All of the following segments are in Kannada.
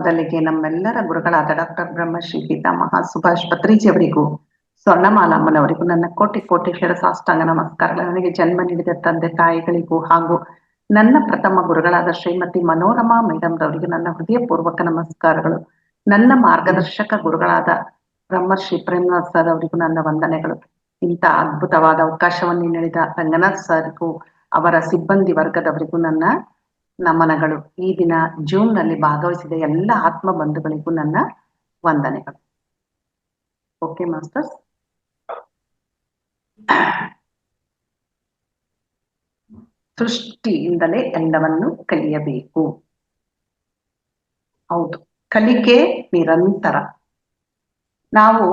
ಮೊದಲಿಗೆ ನಮ್ಮೆಲ್ಲರ ಗುರುಗಳಾದ ಡಾಕ್ಟರ್ ಬ್ರಹ್ಮಶ್ರೀ ಪಿತಾಮಹ ಸುಭಾಷ್ ಪತ್ರಿಜಿ ಅವರಿಗೂ, ಸ್ವರ್ಣಮಾಲಮ್ಮನವರಿಗೂ ನನ್ನ ಕೋಟಿ ಕೋಟಿ ಶಿರಸಾಷ್ಟಾಂಗ ನಮಸ್ಕಾರಗಳು. ನನಗೆ ಜನ್ಮ ನೀಡಿದ ತಂದೆ ತಾಯಿಗಳಿಗೂ ಹಾಗೂ ನನ್ನ ಪ್ರಥಮ ಗುರುಗಳಾದ ಶ್ರೀಮತಿ ಮನೋರಮಾ ಮೇಡಮ್ ರವರಿಗೂ ನನ್ನ ಹೃದಯಪೂರ್ವಕ ನಮಸ್ಕಾರಗಳು. ನನ್ನ ಮಾರ್ಗದರ್ಶಕ ಗುರುಗಳಾದ ಬ್ರಹ್ಮಶ್ರೀ ಪ್ರೇಮನಾಥ್ ಸರ್ ಅವರಿಗೂ ನನ್ನ ವಂದನೆಗಳು. ಇಂಥ ಅದ್ಭುತವಾದ ಅವಕಾಶವನ್ನು ನೀಡಿದ ರಂಗನಾಥ್ ಸರ್ಗೂ ಅವರ ಸಿಬ್ಬಂದಿ ವರ್ಗದವರಿಗೂ ನನ್ನ ನಮನಗಳು. ಈ ದಿನ ಜೂನ್ ನಲ್ಲಿ ಭಾಗವಹಿಸಿದ ಎಲ್ಲ ಆತ್ಮ ಬಂಧುಗಳಿಗೂ ನನ್ನ ವಂದನೆಗಳು. Okay masters. ಸೃಷ್ಟಿಯಿಂದಲೇ ಎಲ್ಲವನ್ನು ಕಲಿಯಬೇಕು. ಹೌದು, ಕಲಿಕೆ ನಿರಂತರ. ನಾವು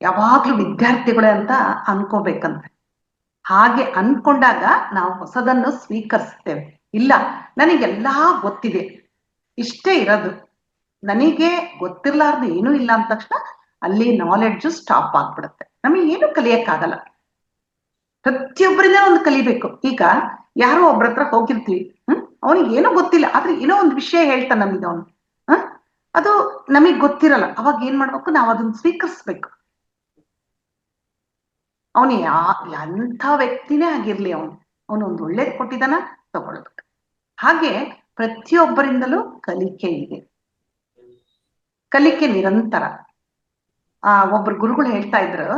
ಯಾವಾಗ್ಲೂ ವಿದ್ಯಾರ್ಥಿಗಳೇ ಅಂತ ಅನ್ಕೋಬೇಕಂತೆ. ಹಾಗೆ ಅನ್ಕೊಂಡಾಗ ನಾವು ಹೊಸದನ್ನು ಸ್ವೀಕರಿಸ್ತೇವೆ. ಇಲ್ಲ, ನನಗೆಲ್ಲಾ ಗೊತ್ತಿದೆ, ಇಷ್ಟೇ ಇರೋದು, ನನಗೆ ಗೊತ್ತಿರ್ಲಾರ್ದು ಏನೂ ಇಲ್ಲ ಅಂದ ತಕ್ಷಣ ಅಲ್ಲಿ ನಾಲೆಡ್ಜು ಸ್ಟಾಪ್ ಆಗ್ಬಿಡುತ್ತೆ. ನಮಗೆ ಏನು ಕಲಿಯಕ್ಕಾಗಲ್ಲ. ಪ್ರತಿಯೊಬ್ಬರಿಂದ ಒಂದು ಕಲಿಬೇಕು. ಈಗ ಯಾರೋ ಒಬ್ರ ಹತ್ರ ಹೋಗಿರ್ತೀವಿ, ಅವನಿಗೆ ಏನೋ ಗೊತ್ತಿಲ್ಲ, ಆದ್ರೆ ಏನೋ ಒಂದು ವಿಷಯ ಹೇಳ್ತಾನೆ ನಮಗೆ ಅವನು, ಅದು ನಮಗ್ ಗೊತ್ತಿರಲ್ಲ. ಅವಾಗ ಏನ್ ಮಾಡ್ಬೇಕು, ನಾವು ಅದನ್ನ ಸ್ವೀಕರಿಸ್ಬೇಕು. ಅವನು ಎಂಥ ವ್ಯಕ್ತಿನೇ ಆಗಿರ್ಲಿ, ಅವನೊಂದು ಒಳ್ಳೇದು ಕೊಟ್ಟಿದ್ದಾನ, ತಗೊಳ್ಬೇಕು. ಹಾಗೆ ಪ್ರತಿಯೊಬ್ಬರಿಂದಲೂ ಕಲಿಕೆ ಇದೆ, ಕಲಿಕೆ ನಿರಂತರ. ಒಬ್ರು ಗುರುಗಳು ಹೇಳ್ತಾ ಇದ್ರು,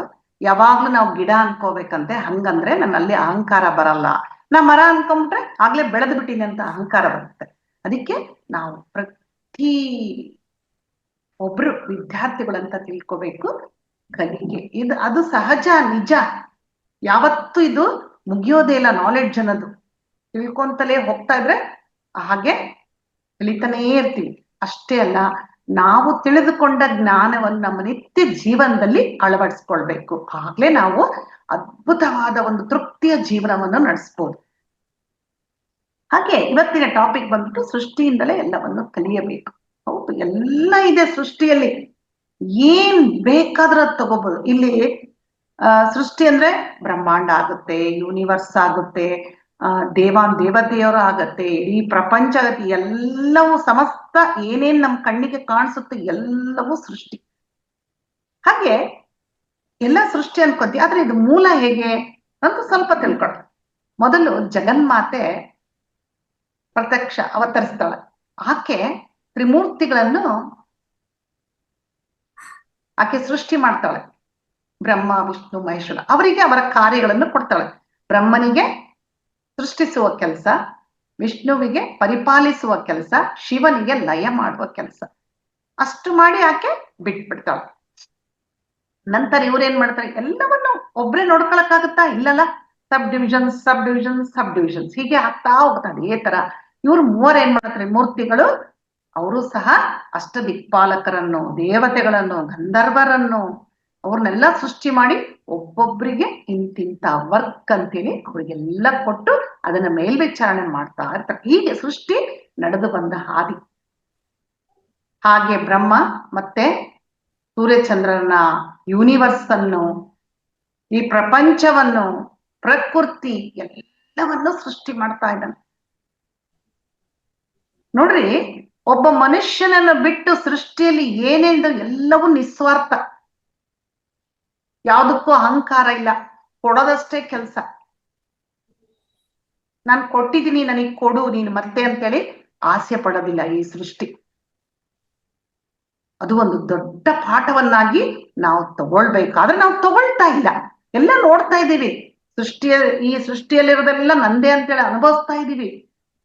ಯಾವಾಗ್ಲೂ ನಾವು ಗಿಡ ಅನ್ಕೋಬೇಕಂತೆ, ಹಂಗಂದ್ರೆ ನನ್ನಲ್ಲಿ ಅಹಂಕಾರ ಬರಲ್ಲ. ನಾ ಮರ ಅನ್ಕೊಂಡ್ರೆ ಆಗ್ಲೇ ಬೆಳೆದು ಬಿಟ್ಟಿನಿ ಅಂತ ಅಹಂಕಾರ ಬರುತ್ತೆ. ಅದಕ್ಕೆ ನಾವು ಪ್ರತಿ ಒಬ್ರು ವಿದ್ಯಾರ್ಥಿಗಳಂತ ತಿಳ್ಕೋಬೇಕು. ಕಲಿಕೆ ಅದು ಸಹಜ, ನಿಜ. ಯಾವತ್ತು ಇದು ಮುಗಿಯೋದೇ ಇಲ್ಲ. ನಾಲೆಡ್ಜ್ ಅನ್ನೋದು ತಿಳ್ಕೊಂತಲೇ ಹೋಗ್ತಾ ಇದ್ರೆ ಹಾಗೆ ಕಲಿತಾನೇ ಇರ್ತೀವಿ. ಅಷ್ಟೇ ಅಲ್ಲ, ನಾವು ತಿಳಿದುಕೊಂಡ ಜ್ಞಾನವನ್ನು ನಮ್ಮ ನಿತ್ಯ ಜೀವನದಲ್ಲಿ ಅಳವಡಿಸ್ಕೊಳ್ಬೇಕು. ಆಗ್ಲೇ ನಾವು ಅದ್ಭುತವಾದ ಒಂದು ತೃಪ್ತಿಯ ಜೀವನವನ್ನು ನಡೆಸ್ಬೋದು. ಹಾಗೆ ಇವತ್ತಿನ ಟಾಪಿಕ್ ಬಂದ್ಬಿಟ್ಟು ಸೃಷ್ಟಿಯಿಂದಲೇ ಎಲ್ಲವನ್ನು ಕಲಿಯಬೇಕು. ಹೌದು, ಎಲ್ಲ ಇದೆ ಸೃಷ್ಟಿಯಲ್ಲಿ, ಏನ್ ಬೇಕಾದ್ರೂ ಅದು ತಗೋಬಹುದು. ಇಲ್ಲಿ ಸೃಷ್ಟಿ ಅಂದ್ರೆ ಬ್ರಹ್ಮಾಂಡ ಆಗುತ್ತೆ, ಯೂನಿವರ್ಸ್ ಆಗುತ್ತೆ, ದೇವತೆಯವರು ಆಗತ್ತೆ, ಇಡೀ ಪ್ರಪಂಚ ಆಗತ್ತೆ. ಎಲ್ಲವೂ ಸಮಸ್ತ ಏನೇನ್ ನಮ್ ಕಣ್ಣಿಗೆ ಕಾಣಿಸುತ್ತೆ ಎಲ್ಲವೂ ಸೃಷ್ಟಿ. ಹಾಗೆ ಎಲ್ಲ ಸೃಷ್ಟಿ ಅನ್ಕೊಂತೀವಿ, ಆದ್ರೆ ಇದು ಮೂಲ ಹೇಗೆ ಅಂತ ಸ್ವಲ್ಪ ತಿಳ್ಕೊಳ್ಳಿ. ಮೊದಲು ಜಗನ್ಮಾತೆ ಪ್ರತ್ಯಕ್ಷ ಅವತರಿಸ್ತಾಳೆ. ಆಕೆ ತ್ರಿಮೂರ್ತಿಗಳನ್ನು ಆಕೆ ಸೃಷ್ಟಿ ಮಾಡ್ತಾಳೆ. ಬ್ರಹ್ಮ, ವಿಷ್ಣು, ಮಹೇಶ್ವರ ಅವರಿಗೆ ಅವರ ಕಾರ್ಯಗಳನ್ನು ಕೊಡ್ತಾಳೆ. ಬ್ರಹ್ಮನಿಗೆ ಸೃಷ್ಟಿಸುವ ಕೆಲಸ, ವಿಷ್ಣುವಿಗೆ ಪರಿಪಾಲಿಸುವ ಕೆಲಸ, ಶಿವನಿಗೆ ಲಯ ಮಾಡುವ ಕೆಲಸ. ಅಷ್ಟು ಮಾಡಿ ಆಕೆ ಬಿಟ್ಬಿಡ್ತಾಳೆ. ನಂತರ ಇವ್ರೇನ್ ಮಾಡ್ತಾರೆ, ಎಲ್ಲವನ್ನು ಒಬ್ರೇ ನೋಡ್ಕೊಳಕ್ಕಾಗತ್ತಾ? ಇಲ್ಲಲ್ಲ, ಸಬ್ ಡಿವಿಷನ್ಸ್ ಸಬ್ ಡಿವಿಷನ್ಸ್ ಸಬ್ ಡಿವಿಷನ್ಸ್ ಹೀಗೆ ಆಗ್ತಾ ಹೋಗ್ತಾರೆ. ಅದೇ ತರ ಇವ್ರು ಮೂವರು ಏನ್ ಮಾಡ್ತಾರೆ, ಮೂರ್ತಿಗಳು, ಅವರು ಸಹ ಅಷ್ಟ ದಿಕ್ಪಾಲಕರನ್ನು, ದೇವತೆಗಳನ್ನು, ಗಂಧರ್ವರನ್ನು ಅವ್ರನ್ನೆಲ್ಲ ಸೃಷ್ಟಿ ಮಾಡಿ ಒಬ್ಬೊಬ್ರಿಗೆ ಇಂತಿಂತ ವರ್ಕ್ ಅಂತೇಳಿ ಅವ್ರಿಗೆಲ್ಲ ಕೊಟ್ಟು ಅದನ್ನ ಮೇಲ್ವಿಚಾರಣೆ ಮಾಡ್ತಾ ಇರ್ತಾರೆ. ಹೀಗೆ ಸೃಷ್ಟಿ ನಡೆದು ಬಂದ ಹಾದಿ. ಹಾಗೆ ಬ್ರಹ್ಮ ಮತ್ತೆ ಸೂರ್ಯಚಂದ್ರನ ಯೂನಿವರ್ಸ್ ಅನ್ನು, ಈ ಪ್ರಪಂಚವನ್ನು, ಪ್ರಕೃತಿ ಎಲ್ಲವನ್ನು ಸೃಷ್ಟಿ ಮಾಡ್ತಾ ಇದ್ದಾನೆ. ನೋಡ್ರಿ, ಒಬ್ಬ ಮನುಷ್ಯನನ್ನು ಬಿಟ್ಟು ಸೃಷ್ಟಿಯಲ್ಲಿ ಏನೇನು ಎಲ್ಲವೂ ನಿಸ್ವಾರ್ಥ, ಯಾವುದಕ್ಕೂ ಅಹಂಕಾರ ಇಲ್ಲ, ಕೊಡೋದಷ್ಟೇ ಕೆಲಸ. ನಾನು ಕೊಟ್ಟಿದ್ದೀನಿ, ನನಗೆ ಕೊಡು ನೀನು ಮತ್ತೆ ಅಂತೇಳಿ ಆಸೆ ಪಡೋದಿಲ್ಲ ಈ ಸೃಷ್ಟಿ. ಅದು ಒಂದು ದೊಡ್ಡ ಪಾಠವನ್ನಾಗಿ ನಾವು ತಗೊಳ್ಬೇಕಾದ್ರೆ ನಾವು ತಗೊಳ್ತಾ ಇಲ್ಲ. ಎಲ್ಲ ನೋಡ್ತಾ ಇದ್ದೀವಿ, ಈ ಸೃಷ್ಟಿಯಲ್ಲಿರೋದೆಲ್ಲ ನಂದೇ ಅಂತೇಳಿ ಅನುಭವಿಸ್ತಾ ಇದ್ದೀವಿ.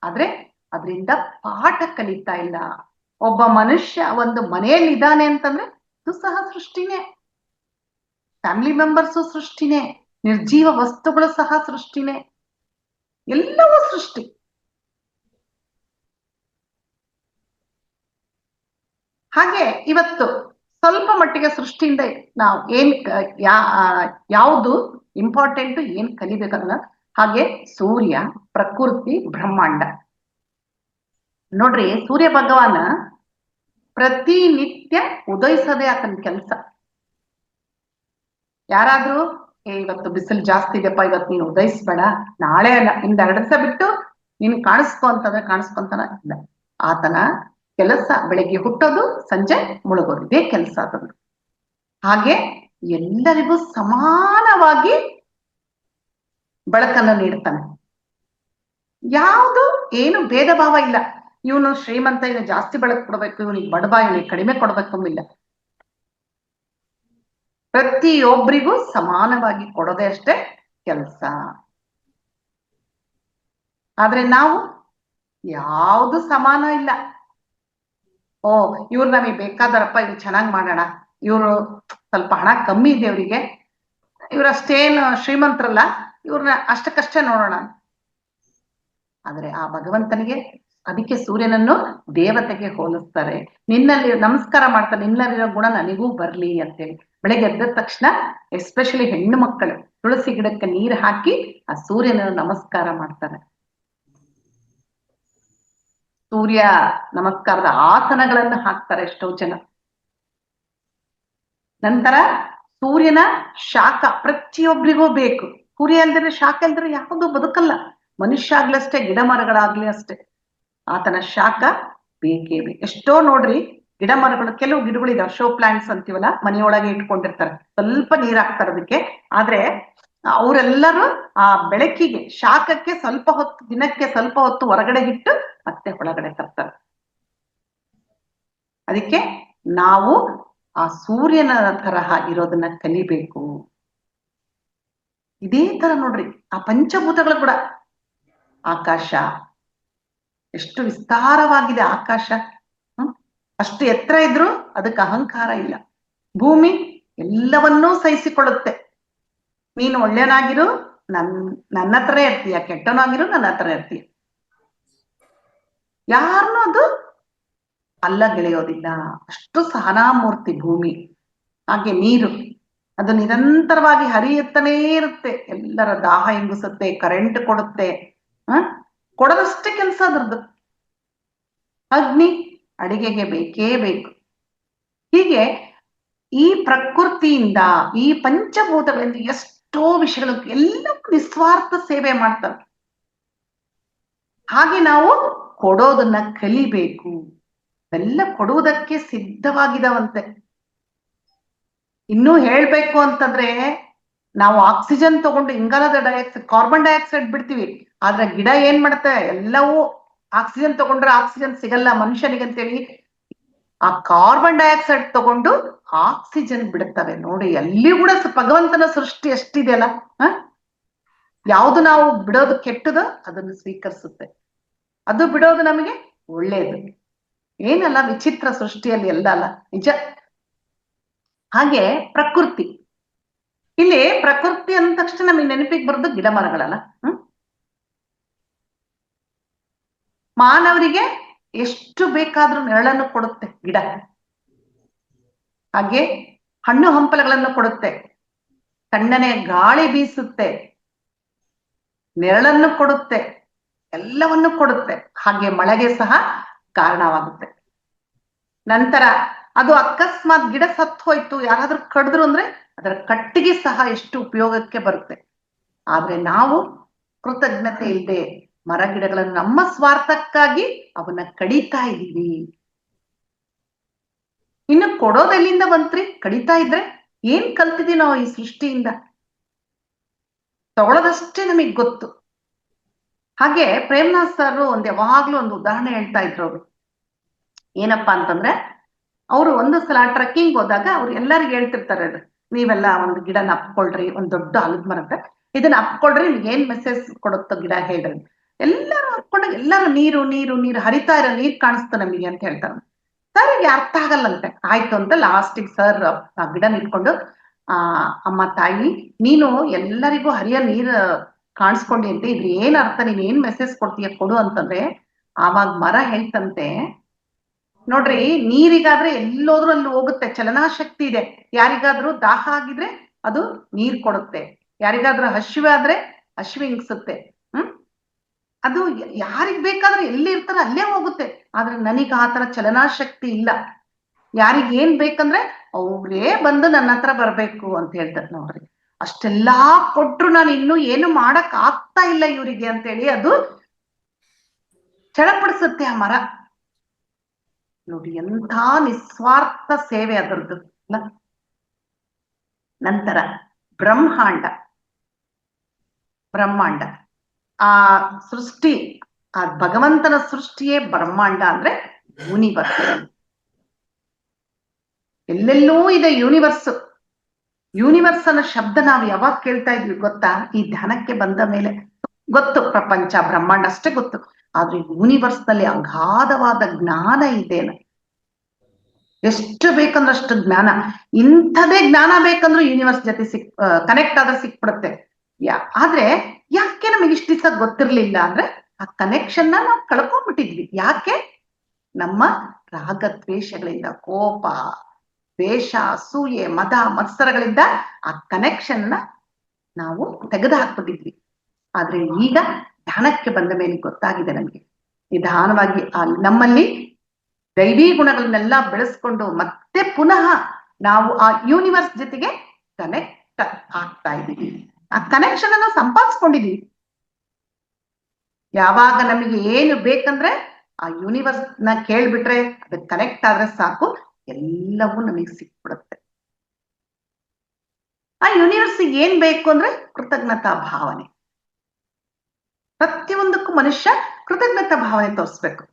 ಆದ್ರೆ ಅದರಿಂದ ಪಾಠ ಕಲಿತಾ ಇಲ್ಲ. ಒಬ್ಬ ಮನುಷ್ಯ ಒಂದು ಮನೆಯಲ್ಲಿ ಇದ್ದಾನೆ ಅಂತಂದ್ರೆ ಅದು ಸಹ ಸೃಷ್ಟಿನೇ. ಫ್ಯಾಮಿಲಿ ಮೆಂಬರ್ಸು ಸೃಷ್ಟಿನೇ, ನಿರ್ಜೀವ ವಸ್ತುಗಳು ಸಹ ಸೃಷ್ಟಿನೇ, ಎಲ್ಲವೂ ಸೃಷ್ಟಿ. ಹಾಗೆ ಇವತ್ತು ಸ್ವಲ್ಪ ಮಟ್ಟಿಗೆ ಸೃಷ್ಟಿಯಿಂದ ನಾವು ಯಾವುದು ಇಂಪಾರ್ಟೆಂಟ್, ಏನ್ ಕಲಿಬೇಕಲ್ಲ. ಹಾಗೆ ಸೂರ್ಯ, ಪ್ರಕೃತಿ, ಬ್ರಹ್ಮಾಂಡ. ನೋಡ್ರಿ, ಸೂರ್ಯ ಭಗವಾನ ಪ್ರತಿನಿತ್ಯ ಉದಯಿಸೋದೇ ಆತನ ಕೆಲಸ. ಯಾರಾದ್ರೂ ಇವತ್ತು ಬಿಸಿಲು ಜಾಸ್ತಿ ಇದೆಪ್ಪ, ಇವತ್ತು ನೀನು ಉದಯಿಸ್ಬೇಡ, ನಾಳೆ ಅಲ್ಲ, ಇಂದ 2 ದಿವಸ ಬಿಟ್ಟು ನೀನು ಕಾಣಿಸ್ಕೊ ಅಂತಂದ್ರೆ ಕಾಣಿಸ್ಕೊಂತಾನ ಇಲ್ಲ. ಆತನ ಕೆಲಸ ಬೆಳಿಗ್ಗೆ ಹುಟ್ಟೋದು, ಸಂಜೆ ಮುಳುಗೋದು, ಇದೇ ಕೆಲಸ ಅದನ್ನು. ಹಾಗೆ ಎಲ್ಲರಿಗೂ ಸಮಾನವಾಗಿ ಬೆಳಕನ್ನು ನೀಡ್ತಾನೆ. ಯಾವುದು ಏನು ಭೇದ ಭಾವ ಇಲ್ಲ. ಇವನು ಶ್ರೀಮಂತ, ಇವನು ಜಾಸ್ತಿ ಬೆಳಕು ಕೊಡ್ಬೇಕು, ಇವನಿಗೆ ಬಡವ, ಇವನಿಗೆ ಕಡಿಮೆ ಕೊಡ್ಬೇಕಂಬಿಲ್ಲ. ಪ್ರತಿಯೊಬ್ಬರಿಗೂ ಸಮಾನವಾಗಿ ಕೊಡೋದೇ ಅಷ್ಟೇ ಕೆಲಸ. ಆದ್ರೆ ನಾವು ಯಾವುದು ಸಮಾನ ಇಲ್ಲ. ಓ, ಇವ್ರು ನಮಗೆ ಬೇಕಾದರಪ್ಪ, ಇವ್ರು ಚೆನ್ನಾಗಿ ಮಾಡೋಣ, ಇವರು ಸ್ವಲ್ಪ ಹಣ ಕಮ್ಮಿ ಇದೆ ಅವರಿಗೆ, ಇವ್ರಷ್ಟೇನು ಶ್ರೀಮಂತರಲ್ಲ, ಇವ್ರನ್ನ ಅಷ್ಟಕ್ಕಷ್ಟೇ ನೋಡೋಣ. ಆದ್ರೆ ಆ ಭಗವಂತನಿಗೆ, ಅದಕ್ಕೆ ಸೂರ್ಯನನ್ನು ದೇವತೆಗೆ ಹೋಲಿಸ್ತಾರೆ. ನಿನ್ನಲ್ಲಿ ನಮಸ್ಕಾರ ಮಾಡ್ತಾರೆ, ನಿನ್ನಲ್ಲಿರೋ ಗುಣ ನನಗೂ ಬರ್ಲಿ ಅಂತೇಳಿ. ಬೆಳಗ್ಗೆ ಎದ್ದ ತಕ್ಷಣ ಎಸ್ಪೆಷಲಿ ಹೆಣ್ಣು ಮಕ್ಕಳು ತುಳಸಿ ಗಿಡಕ್ಕೆ ನೀರು ಹಾಕಿ ಆ ಸೂರ್ಯನನ್ನು ನಮಸ್ಕಾರ ಮಾಡ್ತಾರೆ. ಸೂರ್ಯ ನಮಸ್ಕಾರದ ಆಸನಗಳನ್ನು ಹಾಕ್ತಾರೆ ಎಷ್ಟೋ ಜನ. ನಂತರ ಸೂರ್ಯನ ಶಾಖ ಪ್ರತಿಯೊಬ್ಬರಿಗೂ ಬೇಕು. ಸೂರ್ಯ ಅಲ್ದ್ರೆ ಶಾಖ ಅಲ್ದ್ರೆ ಯಾವುದು ಬದುಕಲ್ಲ. ಮನುಷ್ಯ ಆಗ್ಲಷ್ಟೇ, ಗಿಡ ಮರಗಳಾಗ್ಲಿ ಅಷ್ಟೇ, ಆತನ ಶಾಖ ಬೇಕೇ ಬೇಕು. ಎಷ್ಟೋ ನೋಡ್ರಿ ಗಿಡ ಮರಗಳು, ಕೆಲವು ಗಿಡಗಳಿದಾವೆ, ಶೋ ಪ್ಲಾಂಟ್ಸ್ ಅಂತೀವಲ್ಲ, ಮನೆಯೊಳಗೆ ಇಟ್ಕೊಂಡಿರ್ತಾರೆ, ಸ್ವಲ್ಪ ನೀರ್ ಹಾಕ್ತಾರೆ ಅದಕ್ಕೆ. ಆದ್ರೆ ಅವರೆಲ್ಲರೂ ಆ ಬೆಳಕಿಗೆ, ಶಾಖಕ್ಕೆ ಸ್ವಲ್ಪ ಹೊತ್ತು, ದಿನಕ್ಕೆ ಸ್ವಲ್ಪ ಹೊತ್ತು ಹೊರಗಡೆ ಇಟ್ಟು ಮತ್ತೆ ಒಳಗಡೆ ತರ್ತಾರೆ. ಅದಕ್ಕೆ ನಾವು ಆ ಸೂರ್ಯನ ತರಹ ಇರೋದನ್ನ ಕಲಿಬೇಕು. ಇದೇ ತರ ನೋಡ್ರಿ ಆ ಪಂಚಭೂತಗಳು ಕೂಡ. ಆಕಾಶ ಎಷ್ಟು ವಿಸ್ತಾರವಾಗಿದೆ, ಆಕಾಶ ಅಷ್ಟು ಎತ್ತರ ಇದ್ರು ಅದಕ್ಕೆ ಅಹಂಕಾರ ಇಲ್ಲ. ಭೂಮಿ ಎಲ್ಲವನ್ನೂ ಸಹಿಸಿಕೊಳ್ಳುತ್ತೆ. ನೀನು ಒಳ್ಳೆಯನಾಗಿರು, ನನ್ನ ಹತ್ರ ಇರ್ತೀಯ, ಕೆಟ್ಟನಾಗಿರು ನನ್ನ ಹತ್ರ ಇರ್ತೀಯ, ಯಾರನ್ನೂ ಅದು ಅಲ್ಲ ಗೆಳೆಯೋದಿಲ್ಲ. ಅಷ್ಟು ಸಹನಾಮೂರ್ತಿ ಭೂಮಿ. ಹಾಗೆ ನೀರು, ಅದು ನಿರಂತರವಾಗಿ ಹರಿಯುತ್ತಲೇ ಇರುತ್ತೆ, ಎಲ್ಲರ ದಾಹ ಹಿಂಗಿಸುತ್ತೆ, ಕರೆಂಟ್ ಕೊಡುತ್ತೆ, ಕೊಡದಷ್ಟೇ ಕೆಲಸ ಅದ್ರದ್ದು. ಅಗ್ನಿ ಅಡಿಗೆಗೆ ಬೇಕೇ ಬೇಕು. ಹೀಗೆ ಈ ಪ್ರಕೃತಿಯಿಂದ, ಈ ಪಂಚಭೂತಗಳಿಂದ ಎಷ್ಟೋ ವಿಷಯಗಳು, ಎಲ್ಲವೂ ನಿಸ್ವಾರ್ಥ ಸೇವೆ ಮಾಡ್ತವೆ. ಹಾಗೆ ನಾವು ಕೊಡೋದನ್ನ ಕಲಿಬೇಕು. ಎಲ್ಲ ಕೊಡುವುದಕ್ಕೆ ಸಿದ್ಧವಾಗಿದವಂತೆ. ಇನ್ನೂ ಹೇಳ್ಬೇಕು ಅಂತಂದ್ರೆ, ನಾವು ಆಕ್ಸಿಜನ್ ತಗೊಂಡು ಇಂಗಾಲದ ಡೈಆಕ್ಸೈಡ್, ಕಾರ್ಬನ್ ಡೈಆಕ್ಸೈಡ್ ಬಿಡ್ತೀವಿ. ಆದ್ರೆ ಗಿಡ ಏನ್ ಮಾಡುತ್ತೆ, ಎಲ್ಲವೂ ಆಕ್ಸಿಜನ್ ತಗೊಂಡ್ರೆ ಆಕ್ಸಿಜನ್ ಸಿಗಲ್ಲ ಮನುಷ್ಯನಿಗಂತೇಳಿ ಆ ಕಾರ್ಬನ್ ಡೈಆಕ್ಸೈಡ್ ತಗೊಂಡು ಆಕ್ಸಿಜನ್ ಬಿಡುತ್ತವೆ. ನೋಡಿ, ಅಲ್ಲಿ ಕೂಡ ಭಗವಂತನ ಸೃಷ್ಟಿ ಎಷ್ಟಿದೆಯಲ್ಲ. ಯಾವುದು ನಾವು ಬಿಡೋದು ಕೆಟ್ಟದು ಅದನ್ನು ಸ್ವೀಕರಿಸುತ್ತೆ, ಅದು ಬಿಡೋದು ನಮಗೆ ಒಳ್ಳೇದು. ಏನಲ್ಲ ವಿಚಿತ್ರ ಸೃಷ್ಟಿಯಲ್ಲಿ, ಎಲ್ಲ ಅಲ್ಲ ನಿಜ. ಹಾಗೆ ಪ್ರಕೃತಿ, ಇಲ್ಲಿ ಪ್ರಕೃತಿ ಅಂದ ತಕ್ಷಣ ನಮಗೆ ನೆನಪಿಗೆ ಬರೋದು ಗಿಡ ಮರಗಳಲ್ಲ. ಮಾನವರಿಗೆ ಎಷ್ಟು ಬೇಕಾದ್ರೂ ನೆರಳನ್ನು ಕೊಡುತ್ತೆ ಗಿಡ. ಹಾಗೆ ಹಣ್ಣು ಹಂಪಲುಗಳನ್ನು ಕೊಡುತ್ತೆ, ತಣ್ಣನೆ ಗಾಳಿ ಬೀಸುತ್ತೆ, ನೆರಳನ್ನು ಕೊಡುತ್ತೆ, ಎಲ್ಲವನ್ನು ಕೊಡುತ್ತೆ. ಹಾಗೆ ಮಳೆಗೆ ಸಹ ಕಾರಣವಾಗುತ್ತೆ. ನಂತರ ಅದು ಅಕಸ್ಮಾತ್ ಗಿಡ ಸತ್ತು ಹೋಯ್ತು, ಯಾರಾದ್ರೂ ಕಡಿದ್ರು ಅಂದ್ರೆ ಅದರ ಕಟ್ಟಿಗೆ ಸಹ ಎಷ್ಟು ಉಪಯೋಗಕ್ಕೆ ಬರುತ್ತೆ. ಆದ್ರೆ ನಾವು ಕೃತಜ್ಞತೆ ಇಲ್ಲದೆ ಮರ ಗಿಡಗಳನ್ನು ನಮ್ಮ ಸ್ವಾರ್ಥಕ್ಕಾಗಿ ಅವನ್ನ ಕಡಿತಾ ಇದ್ದೀವಿ. ಇನ್ನು ಕೊಡೋದೆಲ್ಲಿಂದ ಬಂತ್ರಿ? ಕಡಿತಾ ಇದ್ರೆ ಏನ್ ಕಲ್ತಿದೀವಿ ನಾವು ಈ ಸೃಷ್ಟಿಯಿಂದ? ತಗೊಳ್ಳೋದಷ್ಟೇ ನಮಗ್ ಗೊತ್ತು. ಹಾಗೆ ಪ್ರೇಮ್ನಾಥ್ ಸರ್ ಯಾವಾಗ್ಲೂ ಒಂದು ಉದಾಹರಣೆ ಹೇಳ್ತಾ ಇದ್ರು. ಅವರು ಏನಪ್ಪಾ ಅಂತಂದ್ರೆ, ಅವರು ಒಂದು ಸಲ ಟ್ರೆಕ್ಕಿಂಗ್ ಹೋದಾಗ ಅವ್ರು ಎಲ್ಲರಿಗೂ ಹೇಳ್ತಿರ್ತಾರೆ, ನೀವೆಲ್ಲ ಒಂದು ಗಿಡನ ಅಪ್ಕೊಳ್ರಿ, ಒಂದ್ ದೊಡ್ಡ ಆಲದ ಮರದ ಇದನ್ನ ಅಪ್ಕೊಳ್ರಿ, ನಿಮ್ಗೆ ಏನ್ ಮೆಸೇಜ್ ಕೊಡುತ್ತೋ ಗಿಡ ಹೇಳ್ರಿ. ಎಲ್ಲರೂ ಅಪ್ಕೊಂಡಾಗ ಎಲ್ಲರೂ ನೀರು ನೀರು ನೀರು ಹರಿತಾ ಇರೋ ನೀರ್ ಕಾಣಿಸ್ತು ನಮಗೆ ಅಂತ ಹೇಳ್ತಾರೆ. ಸರ್ಗೆ ಅರ್ಥ ಆಗಲ್ಲಂತೆ. ಆಯ್ತು ಅಂತ ಲಾಸ್ಟಿಗೆ ಸರ್ ಆ ಗಿಡ ನಿಂತ್ಕೊಂಡು, ಅಮ್ಮ ತಾಯಿ, ನೀನು ಎಲ್ಲರಿಗೂ ಹರಿಯ ನೀರ್ ಕಾಣಿಸ್ಕೊಂಡಿ ಅಂತ, ಇದ್ರ ಏನ್ ಅರ್ಥ, ನೀನ್ ಏನ್ ಮೆಸೇಜ್ ಕೊಡ್ತೀಯ ಕೊಡು ಅಂತಂದ್ರೆ, ಆವಾಗ ಮರ ಹೇಳ್ತಂತೆ, ನೋಡ್ರಿ, ನೀರಿಗಾದ್ರೆ ಎಲ್ಲೋದ್ರೂ ಅಲ್ಲಿ ಹೋಗುತ್ತೆ, ಚಲನಾಶಕ್ತಿ ಇದೆ. ಯಾರಿಗಾದ್ರೂ ದಾಹ ಆಗಿದ್ರೆ ಅದು ನೀರ್ ಕೊಡುತ್ತೆ, ಯಾರಿಗಾದ್ರೂ ಹಸಿವೆ ಆದ್ರೆ ಹಸಿವೆ ಹಿಂಗ್ಸುತ್ತೆ. ಅದು ಯಾರಿಗ್ ಬೇಕಾದ್ರೆ ಎಲ್ಲಿ ಇರ್ತಾರೋ ಅಲ್ಲೇ ಹೋಗುತ್ತೆ. ಆದ್ರೆ ನನಗೆ ಆತರ ಚಲನಾಶಕ್ತಿ ಇಲ್ಲ. ಯಾರಿಗ್ ಏನ್ ಬೇಕಂದ್ರೆ ಅವ್ರೇ ಬಂದು ನನ್ನ ಹತ್ರ ಬರ್ಬೇಕು ಅಂತ ಹೇಳ್ತಾರೆ. ನೋಡ್ರಿ, ಅಷ್ಟೆಲ್ಲಾ ಕೊಟ್ರು ನಾನು ಇನ್ನೂ ಏನು ಮಾಡಕ್ ಆಗ್ತಾ ಇಲ್ಲ ಇವರಿಗೆ ಅಂತೇಳಿ ಅದು ಚಡಪಡಿಸುತ್ತೆ ಆ ಮರ. ನೋಡಿ ಎಂಥ ನಿಸ್ವಾರ್ಥ ಸೇವೆ ಅದರದ್ದು. ನಂತರ ಬ್ರಹ್ಮಾಂಡ, ಬ್ರಹ್ಮಾಂಡ ಆ ಸೃಷ್ಟಿ, ಆ ಭಗವಂತನ ಸೃಷ್ಟಿಯೇ ಬ್ರಹ್ಮಾಂಡ ಅಂದ್ರೆ ಯೂನಿವರ್ಸ್. ಎಲ್ಲೆಲ್ಲೂ ಇದೆ ಯೂನಿವರ್ಸ್. ಯೂನಿವರ್ಸ್ ಅನ್ನೋ ಶಬ್ದ ನಾವು ಯಾವಾಗ ಕೇಳ್ತಾ ಇದ್ವಿ ಗೊತ್ತಾ? ಈ ಧ್ಯಾನಕ್ಕೆ ಬಂದ ಮೇಲೆ ಗೊತ್ತು, ಪ್ರಪಂಚ ಬ್ರಹ್ಮಾಂಡ ಅಷ್ಟೇ ಗೊತ್ತು. ಆದ್ರೆ ಯೂನಿವರ್ಸ್ ನಲ್ಲಿ ಅಗಾಧವಾದ ಜ್ಞಾನ ಇದೆ. ಎಷ್ಟು ಬೇಕಂದ್ರೆ ಅಷ್ಟು ಜ್ಞಾನ. ಇಂಥದೇ ಜ್ಞಾನ ಬೇಕಂದ್ರೂ ಯೂನಿವರ್ಸ್ ಜೊತೆ ಕನೆಕ್ಟ್ ಆದ್ರೆ ಸಿಕ್ಬಿಡುತ್ತೆ. ಆದ್ರೆ ಯಾಕೆ ನಮಗೆ ಇಷ್ಟ ದಿವಸ ಗೊತ್ತಿರ್ಲಿಲ್ಲ ಅಂದ್ರೆ ಆ ಕನೆಕ್ಷನ್ ನಾವು ಕಳ್ಕೊಂಡ್ಬಿಟ್ಟಿದ್ವಿ. ಯಾಕೆ? ನಮ್ಮ ರಾಗದ್ವೇಷಗಳಿಂದ, ಕೋಪ, ದ್ವೇಷ, ಅಸೂಯೆ, ಮದ, ಮತ್ಸರಗಳಿಂದ ಆ ಕನೆಕ್ಷನ್ ನಾವು ತೆಗೆದು ಹಾಕ್ಬಿಟ್ಟಿದ್ವಿ. ಆದ್ರೆ ಈಗ ಧ್ಯಾನಕ್ಕೆ ಬಂದ ಮೇಲೆ ಗೊತ್ತಾಗಿದೆ ನಮ್ಗೆ, ನಿಧಾನವಾಗಿ ನಮ್ಮಲ್ಲಿ ದೈವಿ ಗುಣಗಳನ್ನೆಲ್ಲ ಬೆಳೆಸ್ಕೊಂಡು ಮತ್ತೆ ಪುನಃ ನಾವು ಆ ಯೂನಿವರ್ಸ್ ಜೊತೆಗೆ ಕನೆಕ್ಟ್ ಆಗ್ತಾ ಇದ್ದೀವಿ. ಆ ಕನೆಕ್ಷನ್ ಅನ್ನು ಸಂಪಾದಿಸ್ಕೊಂಡಿದೀವಿ. ಯಾವಾಗ ನಮಗೆ ಏನು ಬೇಕಂದ್ರೆ ಆ ಯೂನಿವರ್ಸ್ ನ ಕೇಳ್ಬಿಟ್ರೆ, ಅದಕ್ಕೆ ಕನೆಕ್ಟ್ ಆದ್ರೆ ಸಾಕು, ಎಲ್ಲವೂ ನಮಗೆ ಸಿಕ್ಬಿಡುತ್ತೆ. ಆ ಯೂನಿವರ್ಸ್ ಏನ್ ಬೇಕು ಅಂದ್ರೆ ಕೃತಜ್ಞತಾ ಭಾವನೆ. ಪ್ರತಿಯೊಂದಕ್ಕೂ ಮನುಷ್ಯ ಕೃತಜ್ಞತಾ ಭಾವನೆ ತೋರಿಸ್ಬೇಕು.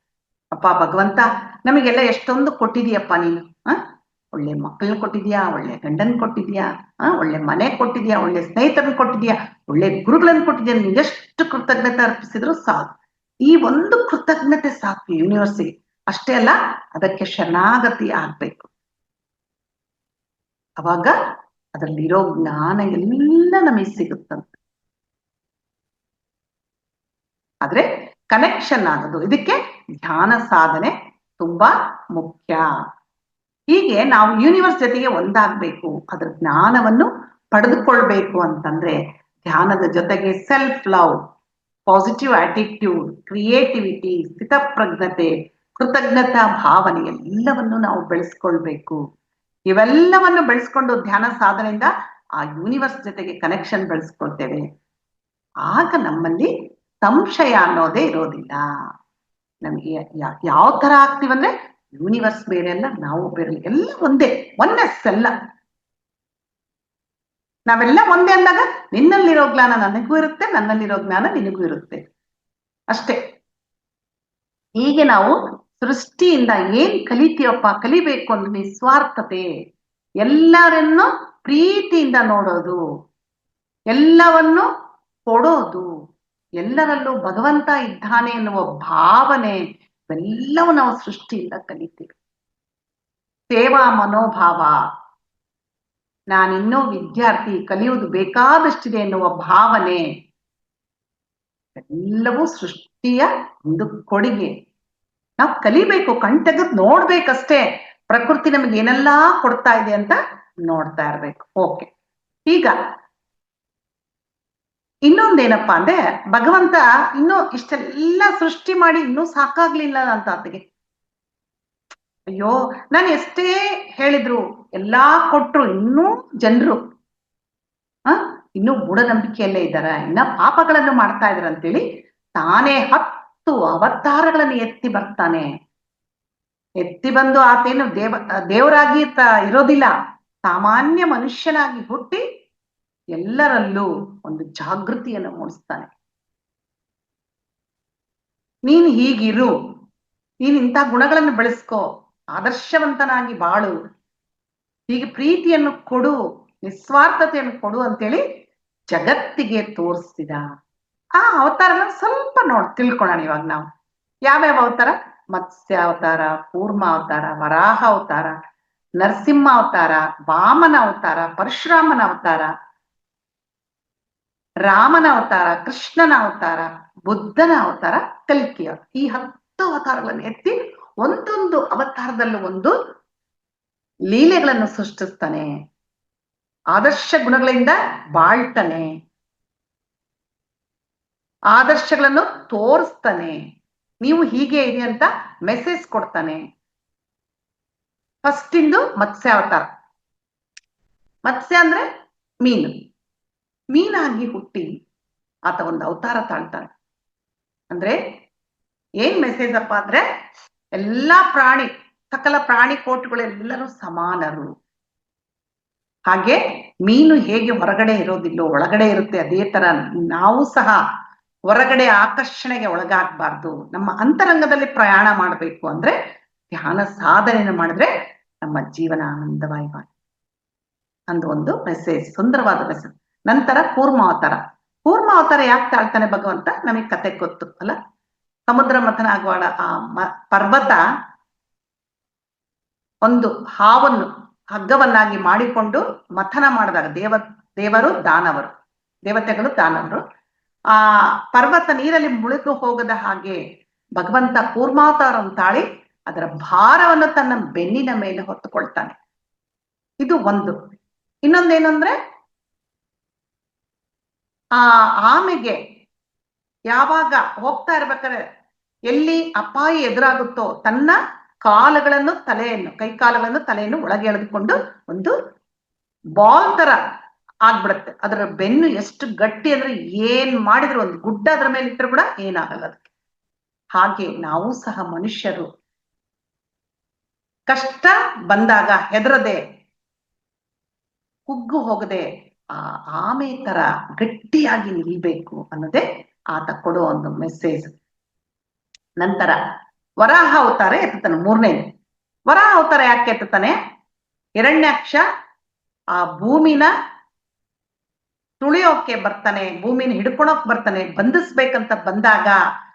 ಅಪ್ಪ ಭಗವಂತ, ನಮಗೆಲ್ಲ ಎಷ್ಟೊಂದು ಕೊಟ್ಟಿದೀಯಪ್ಪ ನೀನು. ಒಳ್ಳೆ ಮಕ್ಕಳನ್ನ ಕೊಟ್ಟಿದ್ಯಾ, ಒಳ್ಳೆ ಗಂಡನ್ ಕೊಟ್ಟಿದ್ಯಾ, ಒಳ್ಳೆ ಮನೆ ಕೊಟ್ಟಿದ್ಯಾ, ಒಳ್ಳೆ ಸ್ನೇಹಿತರನ್ನ ಕೊಟ್ಟಿದ್ಯಾ, ಒಳ್ಳೆ ಗುರುಗಳನ್ನ ಕೊಟ್ಟಿದ್ಯಾ. ನೀವೆಷ್ಟು ಕೃತಜ್ಞತೆ ಅರ್ಪಿಸಿದ್ರು ಸಾಕು. ಈ ಒಂದು ಕೃತಜ್ಞತೆ ಸಾಕು ಯೂನಿವರ್ಸಿಗೆ. ಅಷ್ಟೇ ಅಲ್ಲ, ಅದಕ್ಕೆ ಶರಣಾಗತಿ ಆಗ್ಬೇಕು. ಅವಾಗ ಅದರಲ್ಲಿರೋ ಜ್ಞಾನ ಎಲ್ಲ ನಮಗೆ ಸಿಗುತ್ತಂತೆ. ಆದ್ರೆ ಕನೆಕ್ಷನ್ ಆಗೋದು, ಇದಕ್ಕೆ ಧ್ಯಾನ ಸಾಧನೆ ತುಂಬಾ ಮುಖ್ಯ. ಹೀಗೆ ನಾವು ಯೂನಿವರ್ಸ್ ಜೊತೆಗೆ ಒಂದಾಗಬೇಕು, ಅದರ ಜ್ಞಾನವನ್ನು ಪಡೆದುಕೊಳ್ಬೇಕು ಅಂತಂದ್ರೆ ಧ್ಯಾನದ ಜೊತೆಗೆ self love, positive attitude, creativity, ಸ್ಥಿತಪ್ರಜ್ಞತೆ, ಕೃತಜ್ಞತಾ ಭಾವನೆ ಎಲ್ಲವನ್ನು ನಾವು ಬೆಳೆಸ್ಕೊಳ್ಬೇಕು. ಇವೆಲ್ಲವನ್ನು ಬೆಳೆಸ್ಕೊಂಡು ಧ್ಯಾನ ಸಾಧನೆಯಿಂದ ಆ ಯೂನಿವರ್ಸ್ ಜೊತೆಗೆ ಕನೆಕ್ಷನ್ ಬೆಳೆಸ್ಕೊಳ್ತೇವೆ. ಆಗ ನಮ್ಮಲ್ಲಿ ಸಂಶಯ ಅನ್ನೋದೇ ಇರೋದಿಲ್ಲ. ನಮಗೆ ಯಾವ ತರ ಆಗ್ತೀವಂದ್ರೆ ಯೂನಿವರ್ಸ್ ಬೇರೆ ಅಲ್ಲ, ನಾವು ಬೇರೆ, ಎಲ್ಲ ಒಂದೇ, ಒನ್ನೆಸ್ ಎಲ್ಲ. ನಾವೆಲ್ಲ ಒಂದೇ ಅಂದಾಗ ನಿನ್ನಲ್ಲಿರೋ ಜ್ಞಾನ ನನಗೂ ಇರುತ್ತೆ, ನನ್ನಲ್ಲಿರೋ ಜ್ಞಾನ ನಿನಗೂ ಇರುತ್ತೆ, ಅಷ್ಟೇ. ಹೀಗೆ ನಾವು ಸೃಷ್ಟಿಯಿಂದ ಏನ್ ಕಲಿತೀವಪ್ಪ, ಕಲಿಬೇಕು ಅಂದ್ರೆ ನಿಸ್ವಾರ್ಥತೆ, ಎಲ್ಲರನ್ನು ಪ್ರೀತಿಯಿಂದ ನೋಡೋದು, ಎಲ್ಲವನ್ನು ಕೊಡೋದು, ಎಲ್ಲರಲ್ಲೂ ಭಗವಂತ ಇದ್ದಾನೆ ಎನ್ನುವ ಭಾವನೆ, ಇವೆಲ್ಲವೂ ನಾವು ಸೃಷ್ಟಿಯಿಂದ ಕಲಿತೀವಿ. ಸೇವಾ ಮನೋಭಾವ, ನಾನಿನ್ನೂ ವಿದ್ಯಾರ್ಥಿ, ಕಲಿಯುವುದು ಬೇಕಾದಷ್ಟಿದೆ ಎನ್ನುವ ಭಾವನೆ, ಎಲ್ಲವೂ ಸೃಷ್ಟಿಯ ಒಂದು ಕೊಡುಗೆ. ನಾವು ಕಲಿಬೇಕು, ಕಣ್ತೆಗೆದು ನೋಡ್ಬೇಕಷ್ಟೇ. ಪ್ರಕೃತಿ ನಮಗೆ ಏನೆಲ್ಲಾ ಕೊಡ್ತಾ ಇದೆ ಅಂತ ನೋಡ್ತಾ ಇರ್ಬೇಕು. ಓಕೆ, ಈಗ ಇನ್ನೊಂದೇನಪ್ಪಾ ಅಂದ್ರೆ, ಭಗವಂತ ಇನ್ನೂ ಇಷ್ಟೆಲ್ಲ ಸೃಷ್ಟಿ ಮಾಡಿ ಇನ್ನೂ ಸಾಕಾಗ್ಲಿಲ್ಲ ಅಂತ ಆತಗೆ. ಅಯ್ಯೋ, ನಾನು ಎಷ್ಟೇ ಹೇಳಿದ್ರು, ಎಲ್ಲಾ ಕೊಟ್ರು, ಇನ್ನೂ ಜನರು ಇನ್ನೂ ಮೂಢನಂಬಿಕೆಯಲ್ಲೇ ಇದ್ದಾರ, ಇನ್ನ ಪಾಪಗಳನ್ನು ಮಾಡ್ತಾ ಇದಾರೆ ಅಂತೇಳಿ ತಾನೇ 10 ಅವತಾರಗಳನ್ನು ಎತ್ತಿ ಬರ್ತಾನೆ. ಎತ್ತಿ ಬಂದು ಆತೇನು ದೇವರಾಗಿ ಇರೋದಿಲ್ಲ, ಸಾಮಾನ್ಯ ಮನುಷ್ಯನಾಗಿ ಹುಟ್ಟಿ ಎಲ್ಲರಲ್ಲೂ ಒಂದು ಜಾಗೃತಿಯನ್ನು ಮೂಡಿಸ್ತಾನೆ. ನೀನು ಹೀಗಿರು, ನೀನ್ ಇಂಥ ಗುಣಗಳನ್ನು ಬೆಳೆಸ್ಕೋ, ಆದರ್ಶವಂತನಾಗಿ ಬಾಳು, ಹೀಗೆ ಪ್ರೀತಿಯನ್ನು ಕೊಡು, ನಿಸ್ವಾರ್ಥತೆಯನ್ನು ಕೊಡು ಅಂತೇಳಿ ಜಗತ್ತಿಗೆ ತೋರಿಸಿದ. ಆ ಅವತಾರನ ಸ್ವಲ್ಪ ತಿಳ್ಕೊಳ್ಳೋಣ ಇವಾಗ ನಾವು. ಯಾವ್ಯಾವ ಅವತಾರ? ಮತ್ಸ್ಯ ಅವತಾರ, ಕೂರ್ಮ ಅವತಾರ, ವರಾಹ ಅವತಾರ, ನರಸಿಂಹ ಅವತಾರ, ವಾಮನ ಅವತಾರ, ಪರಶುರಾಮನ ಅವತಾರ, ರಾಮನ ಅವತಾರ, ಕೃಷ್ಣನ ಅವತಾರ, ಬುದ್ಧನ ಅವತಾರ, ಕಲ್ಕಿಯ. ಈ 10 ಅವತಾರಗಳನ್ನು ಎತ್ತಿ ಒಂದೊಂದು ಅವತಾರದಲ್ಲೂ ಒಂದು ಲೀಲೆಗಳನ್ನು ಸೃಷ್ಟಿಸ್ತಾನೆ, ಆದರ್ಶ ಗುಣಗಳಿಂದ ಬಾಳ್ತಾನೆ, ಆದರ್ಶಗಳನ್ನು ತೋರಿಸ್ತಾನೆ, ನೀವು ಹೀಗೆ ಇದೆ ಅಂತ ಮೆಸೇಜ್ ಕೊಡ್ತಾನೆ. ಫಸ್ಟ್ ಇಂದು ಮತ್ಸ್ಯ ಅವತಾರ. ಮತ್ಸ್ಯ ಅಂದ್ರೆ ಮೀನು, ಮೀನಾಗಿ ಹುಟ್ಟಿ ಆತ ಒಂದು ಅವತಾರ ತಾಳ್ತಾನೆ. ಅಂದ್ರೆ ಏನ್ ಮೆಸೇಜ್ ಅಪ್ಪ ಅಂದ್ರೆ, ಎಲ್ಲಾ ಪ್ರಾಣಿ ಸಕಲ ಪ್ರಾಣಿ ಕೋಟಿಗಳೆಲ್ಲರೂ ಸಮಾನರು. ಹಾಗೆ ಮೀನು ಹೇಗೆ ಹೊರಗಡೆ ಇರೋದಿಲ್ಲೋ ಒಳಗಡೆ ಇರುತ್ತೆ, ಅದೇ ತರ ನಾವು ಸಹ ಹೊರಗಡೆ ಆಕರ್ಷಣೆಗೆ ಒಳಗಾಗಬಾರ್ದು. ನಮ್ಮ ಅಂತರಂಗದಲ್ಲಿ ಪ್ರಯಾಣ ಮಾಡಬೇಕು ಅಂದ್ರೆ ಧ್ಯಾನ ಸಾಧನೆಯನ್ನು ಮಾಡಿದ್ರೆ ನಮ್ಮ ಜೀವನ ಆನಂದವಾಗಿ ಅಂದು ಒಂದು ಮೆಸೇಜ್, ಸುಂದರವಾದ ಮೆಸೇಜ್. ನಂತರ ಕೂರ್ಮಾವತಾರ. ಕೂರ್ಮಾವತಾರ ಯಾಕೆ ತಾಳ್ತಾನೆ ಭಗವಂತ, ನಮಗೆ ಕತೆ ಗೊತ್ತು ಅಲ್ಲ. ಸಮುದ್ರ ಮಥನ ಆಗುವಾಗ ಆ ಪರ್ವತ ಒಂದು ಹಾವನ್ನು ಹಗ್ಗವನ್ನಾಗಿ ಮಾಡಿಕೊಂಡು ಮಥನ ಮಾಡಿದಾಗ ದೇವರು ದಾನವರು, ದೇವತೆಗಳು ದಾನವರು, ಆ ಪರ್ವತ ನೀರಲ್ಲಿ ಮುಳುಗು ಹೋಗದ ಹಾಗೆ ಭಗವಂತ ಕೂರ್ಮಾವತಾರವನ್ನು ತಾಳಿ ಅದರ ಭಾರವನ್ನು ತನ್ನ ಬೆನ್ನಿನ ಮೇಲೆ ಹೊತ್ತುಕೊಳ್ತಾನೆ. ಇದು ಒಂದು. ಇನ್ನೊಂದೇನಂದ್ರೆ ಆ ಆಮೆಗೆ ಯಾವಾಗ ಹೋಗ್ತಾ ಇರ್ಬೇಕಾದ್ರೆ ಎಲ್ಲಿ ಅಪಾಯ ಎದುರಾಗುತ್ತೋ ತನ್ನ ಕಾಲುಗಳನ್ನು ಕೈಕಾಲುಗಳನ್ನು ತಲೆಯನ್ನು ಒಳಗೆ ಎಳೆದುಕೊಂಡು ಒಂದು ಬಾಲ್ ತರ ಆಗ್ಬಿಡುತ್ತೆ. ಅದರ ಬೆನ್ನು ಎಷ್ಟು ಗಟ್ಟಿ ಅಂದ್ರೆ ಏನ್ ಮಾಡಿದ್ರು, ಒಂದು ಗುಡ್ಡ ಅದರ ಮೇಲೆ ಇಟ್ಟರು ಕೂಡ ಏನಾಗಲ್ಲ ಅದಕ್ಕೆ. ಹಾಗೆ ನಾವು ಸಹ ಮನುಷ್ಯರು ಕಷ್ಟ ಬಂದಾಗ ಹೆದರದೆ ಕುಗ್ಗು ಹೋಗದೆ ಆ ಆಮೆ ತರ ಗಟ್ಟಿಯಾಗಿ ನಿಲ್ಬೇಕು ಅನ್ನೋದೇ ಆತ ಕೊಡೋ ಒಂದು ಮೆಸೇಜ್. ನಂತರ ವರಾಹ ಅವತಾರ ಎತ್ತುತ್ತಾನೆ, ಮೂರನೇದು. ವರಾಹ ಅವತಾರ ಯಾಕೆ ಎತ್ತುತ್ತಾನೆ? ಹಿರಣ್ಯಾಕ್ಷ ಆ ಭೂಮಿನ ತುಳಿಯೋಕೆ ಬರ್ತಾನೆ, ಭೂಮಿನ ಹಿಡ್ಕೊಳಕ್ ಬರ್ತಾನೆ. ಬಂಧಿಸ್ಬೇಕಂತ ಬಂದಾಗ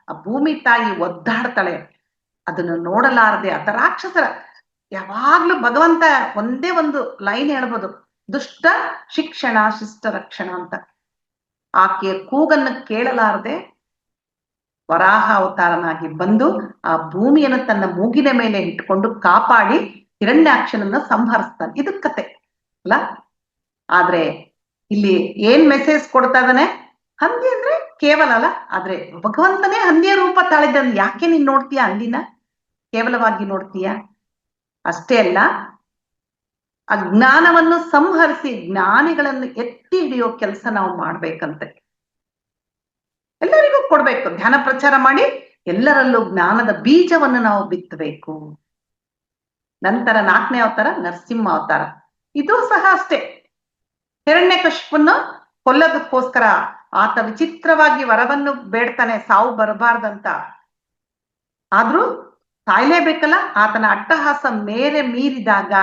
ಆ ಭೂಮಿ ತಾಯಿ ಒದ್ದಾಡ್ತಾಳೆ. ಅದನ್ನು ನೋಡಲಾರದೆ ಆತ ರಾಕ್ಷಸರ ಯಾವಾಗ್ಲೂ ಭಗವಂತ ಒಂದೇ ಒಂದು ಲೈನ್ ಹೇಳ್ಬೋದು, ದುಷ್ಟ ಶಿಕ್ಷಣ ಶಿಷ್ಟ ರಕ್ಷಣ ಅಂತ. ಆಕೆಯ ಕೂಗನ್ನು ಕೇಳಲಾರದೆ ವರಾಹ ಅವತಾರನಾಗಿ ಬಂದು ಆ ಭೂಮಿಯನ್ನು ತನ್ನ ಮೂಗಿನ ಮೇಲೆ ಇಟ್ಟುಕೊಂಡು ಕಾಪಾಡಿ ಹಿರಣ್ಯಾಕ್ಷನನ್ನ ಸಂಹರಿಸ್ತಾನೆ. ಇದು ಕತೆ ಅಲ್ಲ. ಆದ್ರೆ ಇಲ್ಲಿ ಏನ್ ಮೆಸೇಜ್ ಕೊಡ್ತಾ ಇದ್ದಾನೆ? ಹಂದಿ ಅಂದ್ರೆ ಕೇವಲ ಅಲ್ಲ, ಆದ್ರೆ ಭಗವಂತನೇ ಹಂದಿಯ ರೂಪ ತಾಳಿದ್ದಾನೆ. ಯಾಕೆ ನೀನ್ ನೋಡ್ತೀಯ ಹಂದಿನ? ಕೇವಲವಾಗಿ ನೋಡ್ತೀಯ? ಅಷ್ಟೇ ಅಲ್ಲ, ಅಜ್ಞಾನವನ್ನು ಸಂಹರಿಸಿ ಜ್ಞಾನಿಗಳನ್ನು ಎತ್ತಿ ಹಿಡಿಯೋ ಕೆಲಸ ನಾವು ಮಾಡ್ಬೇಕಂತೆ. ಎಲ್ಲರಿಗೂ ಕೊಡ್ಬೇಕು, ಧ್ಯಾನ ಪ್ರಚಾರ ಮಾಡಿ ಎಲ್ಲರಲ್ಲೂ ಜ್ಞಾನದ ಬೀಜವನ್ನು ನಾವು ಬಿತ್ತಬೇಕು. ನಂತರ 4ನೇ ಅವತಾರ ನರಸಿಂಹ ಅವತಾರ. ಇದು ಸಹ ಅಷ್ಟೇ. ಹಿರಣ್ಯಕಶಿಪನ್ನು ಕೊಲ್ಲೋದಕ್ಕೋಸ್ಕರ ಆತ ವಿಚಿತ್ರವಾಗಿ ವರವನ್ನು ಬೇಡ್ತಾನೆ, ಸಾವು ಬರಬಾರ್ದಂತ. ಆದ್ರೂ ಸಾಯ್ಲೇಬೇಕಲ್ಲ. ಆತನ ಅಟ್ಟಹಾಸ ಮೀರಿದಾಗ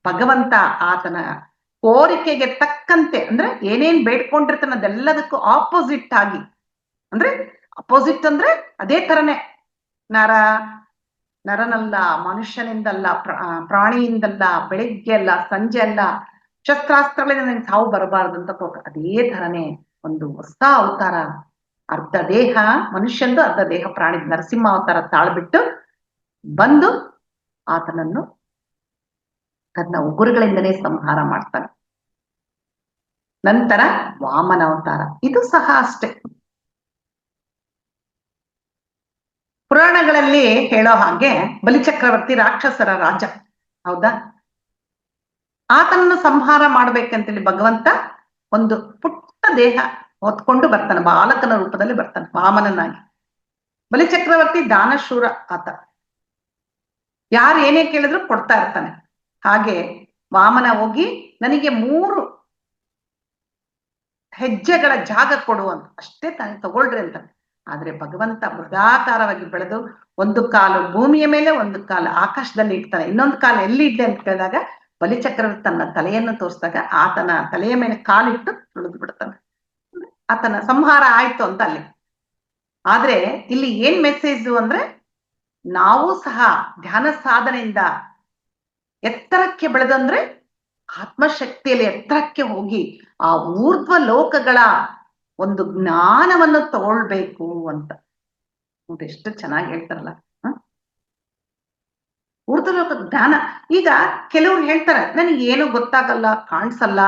ಭಗವಂತ ಆತನ ಕೋರಿಕೆಗೆ ತಕ್ಕಂತೆ, ಅಂದ್ರೆ ಏನೇನ್ ಬೇಡ್ಕೊಂಡಿರ್ತಾನೆ ಅದೆಲ್ಲದಕ್ಕೂ ಆಪೋಸಿಟ್ ಆಗಿ, ಅಂದ್ರೆ ಅಪೋಸಿಟ್ ಅಂದ್ರೆ ಅದೇ ತರನೇ ನರನಲ್ಲ, ಮನುಷ್ಯನಿಂದಲ್ಲ, ಪ್ರಾಣಿಯಿಂದಲ್ಲ, ಬೆಳಿಗ್ಗೆ ಅಲ್ಲ, ಸಂಜೆ ಅಲ್ಲ, ಶಸ್ತ್ರಾಸ್ತ್ರಗಳಿಂದ ನನಗೆ ಸಾವು ಬರಬಾರದು ಅಂತ ಅದೇ ತರನೇ ಒಂದು ಹೊಸ ಅವತಾರ. ಅರ್ಧ ದೇಹ ಮನುಷ್ಯಂದು, ಅರ್ಧ ದೇಹ ಪ್ರಾಣಿ. ನರಸಿಂಹ ಅವತಾರ ತಾಳ್ಬಿಟ್ಟು ಬಂದು ಆತನನ್ನು ತನ್ನ ಉಗುರುಗಳಿಂದಲೇ ಸಂಹಾರ ಮಾಡ್ತಾನೆ. ನಂತರ ವಾಮನ ಅವತಾರ. ಇದು ಸಹ ಅಷ್ಟೇ. ಪುರಾಣಗಳಲ್ಲಿ ಹೇಳೋ ಹಾಗೆ ಬಲಿಚಕ್ರವರ್ತಿ ರಾಕ್ಷಸರ ರಾಜ, ಹೌದಾ? ಆತನನ್ನು ಸಂಹಾರ ಮಾಡ್ಬೇಕಂತೇಳಿ ಭಗವಂತ ಒಂದು ಪುಟ್ಟ ದೇಹ ಹೊತ್ಕೊಂಡು ಬರ್ತಾನೆ, ಬಾಲಕನ ರೂಪದಲ್ಲಿ ಬರ್ತಾನೆ ವಾಮನನಾಗಿ. ಬಲಿಚಕ್ರವರ್ತಿ ದಾನಶೂರ ಆತ, ಯಾರು ಏನೇ ಕೇಳಿದ್ರು ಕೊಡ್ತಾ ಇರ್ತಾನೆ. ಹಾಗೆ ವಾಮನ ಹೋಗಿ ನನಗೆ 3 ಹೆಜ್ಜೆಗಳ ಜಾಗ ಕೊಡುವಂತ, ಅಷ್ಟೇ ತಾನೇ ತಗೊಳ್ರಿ ಅಂತ. ಆದ್ರೆ ಭಗವಂತ ಮೃಗಾಕಾರವಾಗಿ ಬೆಳೆದು ಒಂದು ಕಾಲು ಭೂಮಿಯ ಮೇಲೆ, ಒಂದು ಕಾಲು ಆಕಾಶದಲ್ಲಿ ಇಡ್ತಾನೆ. ಇನ್ನೊಂದು ಕಾಲು ಎಲ್ಲಿ ಇಡ್ಲಿ ಅಂತ ಕೇಳಿದಾಗ ಬಲಿಚಕ್ರವರ್ತಿ ತನ್ನ ತಲೆಯನ್ನು ತೋರಿಸಿದಾಗ ಆತನ ತಲೆಯ ಮೇಲೆ ಕಾಲಿಟ್ಟು ತುಳಿದು ಬಿಡ್ತಾನೆ. ಆತನ ಸಂಹಾರ ಆಯ್ತು ಅಂತ ಅಲ್ಲಿ. ಆದ್ರೆ ಇಲ್ಲಿ ಏನ್ ಮೆಸೇಜ್ ಅಂದ್ರೆ, ನಾವು ಸಹ ಧ್ಯಾನ ಸಾಧನೆಯಿಂದ ಎತ್ತರಕ್ಕೆ ಬೆಳೆದಂದ್ರೆ ಆತ್ಮಶಕ್ತಿಯಲ್ಲಿ ಎತ್ತರಕ್ಕೆ ಹೋಗಿ ಆ ಊರ್ಧ್ವ ಲೋಕಗಳ ಒಂದು ಜ್ಞಾನವನ್ನು ತಗೊಳ್ಬೇಕು ಅಂತ. ನೋಡಿ ಎಷ್ಟು ಚೆನ್ನಾಗಿ ಹೇಳ್ತಾರಲ್ಲ. ಊರ್ಧ್ವ ಲೋಕ ಜ್ಞಾನ. ಈಗ ಕೆಲವ್ರು ಹೇಳ್ತಾರೆ ನನಗೆ ಏನು ಗೊತ್ತಾಗಲ್ಲ, ಕಾಣಿಸಲ್ಲ,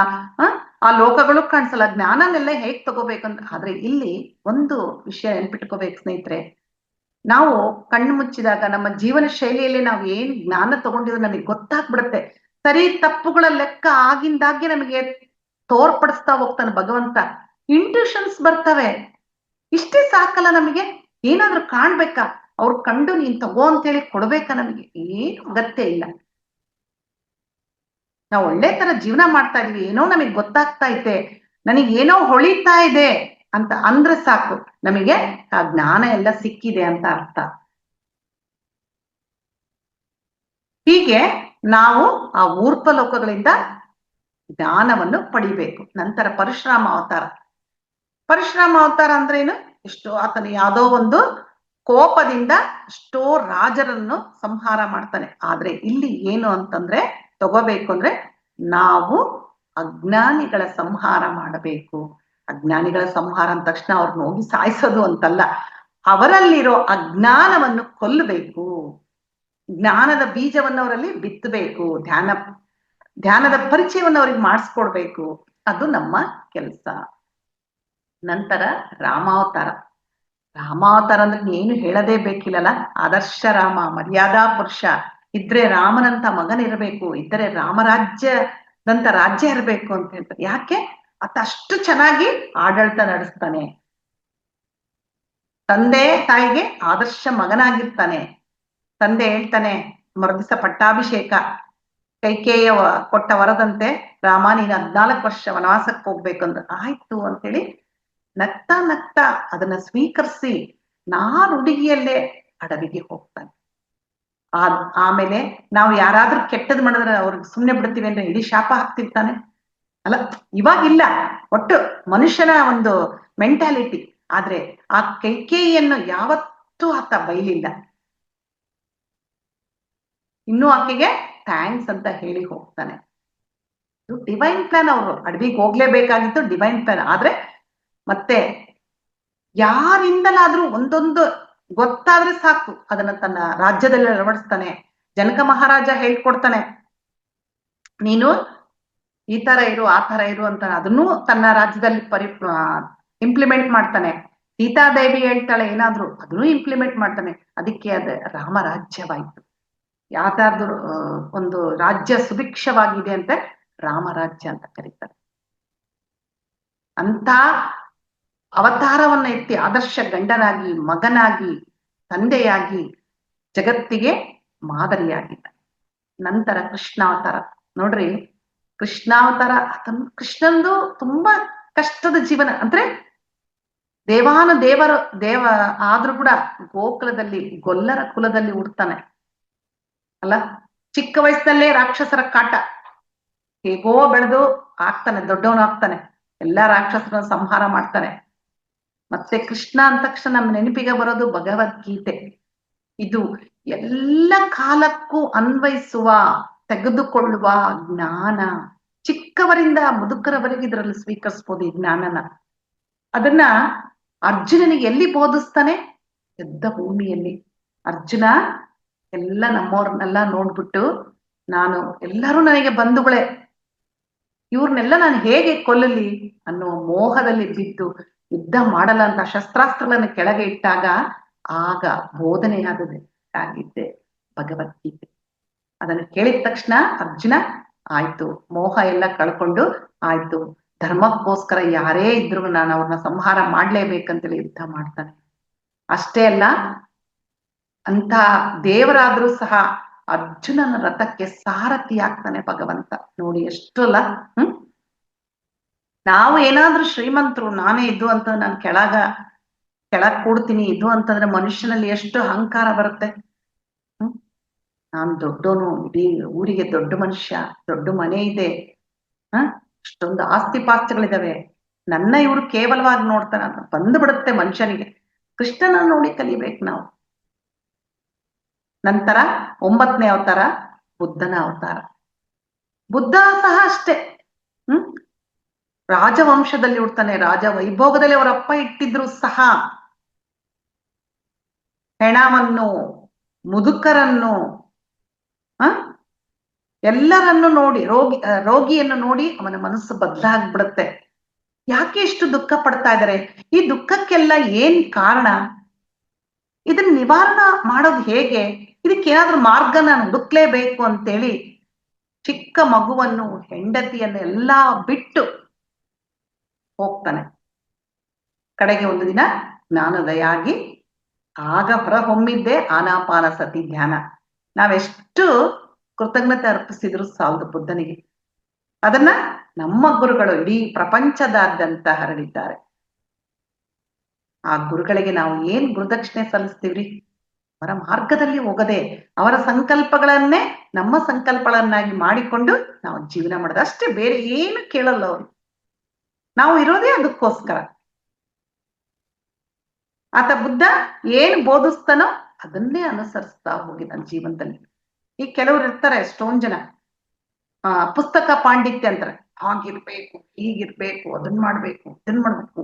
ಆ ಲೋಕಗಳು ಕಾಣಿಸಲ್ಲ, ಜ್ಞಾನನೆಲ್ಲ ಹೇಗ್ ತಗೋಬೇಕಂತ. ಆದ್ರೆ ಇಲ್ಲಿ ಒಂದು ವಿಷಯ ನೆನ್ಪಿಟ್ಕೋಬೇಕು ಸ್ನೇಹಿತರೆ, ನಾವು ಕಣ್ಣು ಮುಚ್ಚಿದಾಗ ನಮ್ಮ ಜೀವನ ಶೈಲಿಯಲ್ಲಿ ನಾವು ಏನ್ ಜ್ಞಾನ ತಗೊಂಡಿದ್ರೆ ನಮಗೆ ಗೊತ್ತಾಗ್ಬಿಡುತ್ತೆ. ಸರಿ ತಪ್ಪುಗಳ ಲೆಕ್ಕ ಆಗಿಂದಾಗೆ ನಮಗೆ ತೋರ್ಪಡಿಸ್ತಾ ಹೋಗ್ತಾನೆ ಭಗವಂತ. ಇಂಟ್ಯೂಷನ್ಸ್ ಬರ್ತವೆ, ಇಷ್ಟೇ ಸಾಕಲ್ಲ ನಮಗೆ. ಏನಾದ್ರೂ ಕಾಣ್ಬೇಕಾ? ಅವ್ರು ಕಂಡು ನೀನ್ ತಗೋ ಅಂತೇಳಿ ಕೊಡ್ಬೇಕಾ? ನಮಗೆ ಏನು ಅಗತ್ಯ ಇಲ್ಲ. ನಾವು ಒಳ್ಳೆ ತರ ಜೀವನ ಮಾಡ್ತಾ ಇದೀವಿ, ಏನೋ ನಮಗೆ ಗೊತ್ತಾಗ್ತಾ ಐತೆ, ನನಗೆ ಏನೋ ಹೊಳಿತಾ ಇದೆ ಅಂತ ಅಂದ್ರೆ ಸಾಕು, ನಮಗೆ ಆ ಜ್ಞಾನ ಎಲ್ಲ ಸಿಕ್ಕಿದೆ ಅಂತ ಅರ್ಥ. ಹೀಗೆ ನಾವು ಆ ಊರ್ಪ ಲೋಕಗಳಿಂದ ಜ್ಞಾನವನ್ನು ಪಡಿಬೇಕು. ನಂತರ ಪರಶುರಾಮ ಅವತಾರ. ಪರಶುರಾಮ ಅವತಾರ ಅಂದ್ರೆ ಏನು? ಎಷ್ಟೋ ಆತನ ಯಾವುದೋ ಒಂದು ಕೋಪದಿಂದ ಎಷ್ಟೋ ರಾಜರನ್ನು ಸಂಹಾರ ಮಾಡ್ತಾನೆ. ಆದ್ರೆ ಇಲ್ಲಿ ಏನು ಅಂತಂದ್ರೆ ತಗೋಬೇಕು ಅಂದ್ರೆ ನಾವು ಅಜ್ಞಾನಿಗಳ ಸಂಹಾರ ಮಾಡಬೇಕು. ಅಜ್ಞಾನಿಗಳ ಸಂಹಾರ ಅಂದ ತಕ್ಷಣ ಅವ್ರನ್ನ ಹೋಗಿ ಸಾಯಿಸೋದು ಅಂತಲ್ಲ, ಅವರಲ್ಲಿರೋ ಅಜ್ಞಾನವನ್ನು ಕೊಲ್ಲಬೇಕು, ಜ್ಞಾನದ ಬೀಜವನ್ನು ಅವರಲ್ಲಿ ಬಿತ್ತಬೇಕು, ಧ್ಯಾನದ ಪರಿಚಯವನ್ನು ಅವ್ರಿಗೆ ಮಾಡಿಸ್ಕೊಡ್ಬೇಕು. ಅದು ನಮ್ಮ ಕೆಲಸ. ನಂತರ ರಾಮಾವತಾರ. ರಾಮಾವತಾರ ಅಂದ್ರೆ ಏನು ಹೇಳದೇ ಬೇಕಿಲ್ಲಲ್ಲ, ಆದರ್ಶ ರಾಮ, ಮರ್ಯಾದಾ ಪುರುಷ. ಇದ್ರೆ ರಾಮನಂತ ಮಗನಿರಬೇಕು, ಇದ್ರೆ ರಾಮರಾಜ್ಯದಂತ ರಾಜ್ಯ ಇರಬೇಕು ಅಂತ ಹೇಳ್ತಾರೆ. ಯಾಕೆ? ಆತ ಅಷ್ಟು ಚೆನ್ನಾಗಿ ಆಡಳಿತ ನಡೆಸ್ತಾನೆ, ತಂದೆ ತಾಯಿಗೆ ಆದರ್ಶ ಮಗನಾಗಿರ್ತಾನೆ. ತಂದೆ ಹೇಳ್ತಾನೆ ಮರುದಿವಸ ಪಟ್ಟಾಭಿಷೇಕ, ಕೈಕೇಯ ಕೊಟ್ಟ ವರದಂತೆ ರಾಮ ನೀನು 14 ವರ್ಷ ವನವಾಸಕ್ಕೆ ಹೋಗ್ಬೇಕಂದ್ರೆ ಆಯ್ತು ಅಂತೇಳಿ ನಗ್ತಾ ನಗ್ತಾ ಅದನ್ನ ಸ್ವೀಕರಿಸಿ ಹುಡುಗಿಯಲ್ಲೇ ಅಡವಿಗೆ ಹೋಗ್ತಾನೆ. ಆಮೇಲೆ ನಾವು ಯಾರಾದ್ರೂ ಕೆಟ್ಟದ್ ಮಾಡಿದ್ರೆ ಅವ್ರಿಗೆ ಸುಮ್ನೆ ಬಿಡ್ತೀವಿ ಅಂದ್ರೆ ಇಡೀ ಶಾಪ ಹಾಕ್ತಿರ್ತಾನೆ ಅಲ್ಲ. ಇವಾಗಿಲ್ಲ, ಒಟ್ಟು ಮನುಷ್ಯನ ಒಂದು ಮೆಂಟಾಲಿಟಿ. ಆದ್ರೆ ಆ ಕೈಕೇಯಿಯನ್ನು ಯಾವತ್ತೂ ಆತ ಬೈಲಿಲ್ಲ. ಇನ್ನೂ ಆಕೆಗೆ ಥ್ಯಾಂಕ್ಸ್ ಅಂತ ಹೇಳಿ ಹೋಗ್ತಾನೆ. Divine plan. ಅವರು ಅಡವಿಗೆ ಹೋಗ್ಲೇಬೇಕಾಗಿತ್ತು, ಡಿವೈನ್ ಪ್ಲಾನ್. ಆದ್ರೆ ಮತ್ತೆ ಯಾರಿಂದಲಾದ್ರೂ ಒಂದೊಂದು ಗೊತ್ತಾದ್ರೆ ಸಾಕು ಅದನ್ನ ತನ್ನ ರಾಜ್ಯದಲ್ಲಿ ಅಳವಡಿಸ್ತಾನೆ. ಜನಕ ಮಹಾರಾಜ ಹೇಳ್ಕೊಡ್ತಾನೆ, ನೀನು ಈ ತರ ಇರು ಆ ತರ ಇರು ಅಂತ, ಅದನ್ನು ತನ್ನ ರಾಜ್ಯದಲ್ಲಿ ಇಂಪ್ಲಿಮೆಂಟ್ ಮಾಡ್ತಾನೆ. ಸೀತಾದೇವಿ ಹೇಳ್ತಾಳೆ ಏನಾದ್ರು, ಅದನ್ನು ಇಂಪ್ಲಿಮೆಂಟ್ ಮಾಡ್ತಾನೆ. ಅದಕ್ಕೆ ಅದು ರಾಮರಾಜ್ಯವಾಯ್ತು. ಯಾವ್ದಾದ್ರು ಒಂದು ರಾಜ್ಯ ಸುಭಿಕ್ಷವಾಗಿದೆ ಅಂತ ರಾಮರಾಜ್ಯ ಅಂತ ಕರೀತಾರೆ. ಅಂತ ಅವತಾರವನ್ನ ಎತ್ತಿ ಆದರ್ಶ ಗಂಡನಾಗಿ, ಮಗನಾಗಿ, ತಂದೆಯಾಗಿ ಜಗತ್ತಿಗೆ ಮಾದರಿಯಾಗಿದ್ದ. ನಂತರ ಕೃಷ್ಣಾವತಾರ. ನೋಡ್ರಿ, ಕೃಷ್ಣಾವತಾರ ಕೃಷ್ಣಂದು ತುಂಬಾ ಕಷ್ಟದ ಜೀವನ. ಅಂದ್ರೆ ದೇವ ಆದ್ರೂ ಕೂಡ ಗೋಕುಲದಲ್ಲಿ ಗೊಲ್ಲರ ಕುಲದಲ್ಲಿ ಹುಡ್ತಾನೆ ಅಲ್ಲ. ಚಿಕ್ಕ ವಯಸ್ಸಿನಲ್ಲೇ ರಾಕ್ಷಸರ ಕಾಟ, ಹೇಗೋ ಬೆಳೆದು ಆಗ್ತಾನೆ, ದೊಡ್ಡವನು ಆಗ್ತಾನೆ, ಎಲ್ಲಾ ರಾಕ್ಷಸರನ್ನ ಸಂಹಾರ ಮಾಡ್ತಾನೆ. ಮತ್ತೆ ಕೃಷ್ಣ ಅಂದ ತಕ್ಷಣ ನಮ್ಮ ನೆನಪಿಗೆ ಬರೋದು ಭಗವದ್ಗೀತೆ. ಇದು ಎಲ್ಲ ಕಾಲಕ್ಕೂ ಅನ್ವಯಿಸುವ, ತೆಗೆದುಕೊಳ್ಳುವ ಜ್ಞಾನ. ಚಿಕ್ಕವರಿಂದ ಮುದುಕರವರೆಗೆ ಇದರಲ್ಲಿ ಸ್ವೀಕರಿಸ್ಬೋದು ಈ ಜ್ಞಾನನ. ಅದನ್ನ ಅರ್ಜುನನಿಗೆ ಎಲ್ಲಿ ಬೋಧಿಸ್ತಾನೆ? ಯುದ್ಧ ಭೂಮಿಯಲ್ಲಿ. ಅರ್ಜುನ ಎಲ್ಲ ನಮ್ಮವ್ರನ್ನೆಲ್ಲ ನೋಡ್ಬಿಟ್ಟು, ನಾನು ಎಲ್ಲರೂ ನನಗೆ ಬಂಧುಗಳೇ, ಇವ್ರನ್ನೆಲ್ಲ ನಾನು ಹೇಗೆ ಕೊಲ್ಲಲಿ ಅನ್ನೋ ಮೋಹದಲ್ಲಿ ಬಿದ್ದು ಯುದ್ಧ ಮಾಡಲ್ಲ ಅಂತ ಶಸ್ತ್ರಾಸ್ತ್ರಗಳನ್ನು ಕೆಳಗೆ ಇಟ್ಟಾಗ ಆಗ ಬೋಧನೆಯಾಗಿದ್ದೆ ಭಗವದ್ಗೀತೆ. ಅದನ್ನು ಕೇಳಿದ ತಕ್ಷಣ ಅರ್ಜುನ ಆಯ್ತು, ಮೋಹ ಎಲ್ಲ ಕಳ್ಕೊಂಡು ಆಯ್ತು, ಧರ್ಮಕ್ಕೋಸ್ಕರ ಯಾರೇ ಇದ್ರು ನಾನು ಅವ್ರನ್ನ ಸಂಹಾರ ಮಾಡ್ಲೇಬೇಕಂತೇಳಿ ಯುದ್ಧ ಮಾಡ್ತಾನೆ. ಅಷ್ಟೇ ಅಲ್ಲ, ಅಂತ ದೇವರಾದ್ರೂ ಸಹ ಅರ್ಜುನನ ರಥಕ್ಕೆ ಸಾರಥಿ ಆಗ್ತಾನೆ ಭಗವಂತ. ನೋಡಿ ಎಷ್ಟು ಅಲ್ಲ. ನಾವು ಏನಾದ್ರೂ ಶ್ರೀಮಂತರು, ನಾನೇ ಇದು ಅಂತ ನಾನು ಕೆಳಗ್ ಕೂಡ್ತೀನಿ ಇದು ಅಂತಂದ್ರೆ ಮನುಷ್ಯನಲ್ಲಿ ಎಷ್ಟು ಅಹಂಕಾರ ಬರುತ್ತೆ. ನಾನ್ ದೊಡ್ಡೋನು, ಇಡೀ ಊರಿಗೆ ದೊಡ್ಡ ಮನುಷ್ಯ, ದೊಡ್ಡ ಮನೆ ಇದೆ, ಅಷ್ಟೊಂದು ಆಸ್ತಿ ಪಾಸ್ತಿಗಳಿದಾವೆ, ನನ್ನ ಇವರು ಕೇವಲವಾಗಿ ನೋಡ್ತಾರ ಅಂತ ಬಂದು ಬಿಡುತ್ತೆ ಮನುಷ್ಯನಿಗೆ. ಕೃಷ್ಣನ ನೋಡಿ ಕಲಿಬೇಕು ನಾವು. ನಂತರ 9ನೇ ಅವತಾರ ಬುದ್ಧನ ಅವತಾರ. ಬುದ್ಧ ಸಹ ಅಷ್ಟೇ, ರಾಜವಂಶದಲ್ಲಿ ಹುಡ್ತಾನೆ, ರಾಜ ವೈಭೋಗದಲ್ಲಿ ಅವರಪ್ಪ ಇಟ್ಟಿದ್ರು ಸಹ ಹೆಣವನ್ನು, ಮುದುಕರನ್ನು, ಎಲ್ಲರನ್ನು ನೋಡಿ, ರೋಗಿಯನ್ನು ನೋಡಿ ಅವನ ಮನಸ್ಸು ಬದಲಾಗ್ಬಿಡುತ್ತೆ. ಯಾಕೆ ಇಷ್ಟು ದುಃಖ ಪಡ್ತಾ ಇದ್ದಾರೆ? ಈ ದುಃಖಕ್ಕೆಲ್ಲ ಏನ್ ಕಾರಣ? ಇದನ್ನ ನಿವಾರಣೆ ಮಾಡೋದು ಹೇಗೆ? ಇದಕ್ಕೇನಾದ್ರೂ ಮಾರ್ಗ ನಾನು ಹುಡುಕ್ಲೇಬೇಕು ಅಂತೇಳಿ ಚಿಕ್ಕ ಮಗುವನ್ನು, ಹೆಂಡತಿಯನ್ನು ಎಲ್ಲಾ ಬಿಟ್ಟು ಹೋಗ್ತಾನೆ. ಕಡೆಗೆ ಒಂದು ದಿನ ಜ್ಞಾನೋದಯ ಆಗಿ ಆಗ ಹೊರಹೊಮ್ಮಿದ್ದೆ ಆನಾಪಾನಸತಿ ಧ್ಯಾನ. ನಾವೆಷ್ಟು ಕೃತಜ್ಞತೆ ಅರ್ಪಿಸಿದ್ರು ಸಾಲದು ಬುದ್ಧನಿಗೆ. ಅದನ್ನ ನಮ್ಮ ಗುರುಗಳು ಇಡೀ ಪ್ರಪಂಚದಾದ್ಯಂತ ಹರಡಿದ್ದಾರೆ. ಆ ಗುರುಗಳಿಗೆ ನಾವು ಏನ್ ಗುರುದಕ್ಷಿಣೆ ಸಲ್ಲಿಸ್ತೀವ್ರಿ? ಅವರ ಮಾರ್ಗದಲ್ಲಿ ಹೋಗದೆ ಅವರ ಸಂಕಲ್ಪಗಳನ್ನೇ ನಮ್ಮ ಸಂಕಲ್ಪಗಳನ್ನಾಗಿ ಮಾಡಿಕೊಂಡು ನಾವು ಜೀವನ ಮಾಡೋದು ಅಷ್ಟೇ, ಬೇರೆ ಏನು ಕೇಳಲ್ಲ ಅವರು. ನಾವು ಇರೋದೇ ಅದಕ್ಕೋಸ್ಕರ. ಆತ ಬುದ್ಧ ಏನ್ ಬೋಧಿಸ್ತಾನೋ ಅದನ್ನೇ ಅನುಸರಿಸ್ತಾ ಹೋಗಿ ನನ್ನ ಜೀವನದಲ್ಲಿ. ಈ ಕೆಲವರು ಇರ್ತಾರೆ ಎಷ್ಟೊಂದ್ ಜನ ಪುಸ್ತಕ ಪಾಂಡಿತ್ಯ ಅಂತಾರೆ, ಹಾಗಿರ್ಬೇಕು ಹೀಗಿರ್ಬೇಕು ಅದನ್ನ ಮಾಡ್ಬೇಕು ಇದನ್ ಮಾಡ್ಬೇಕು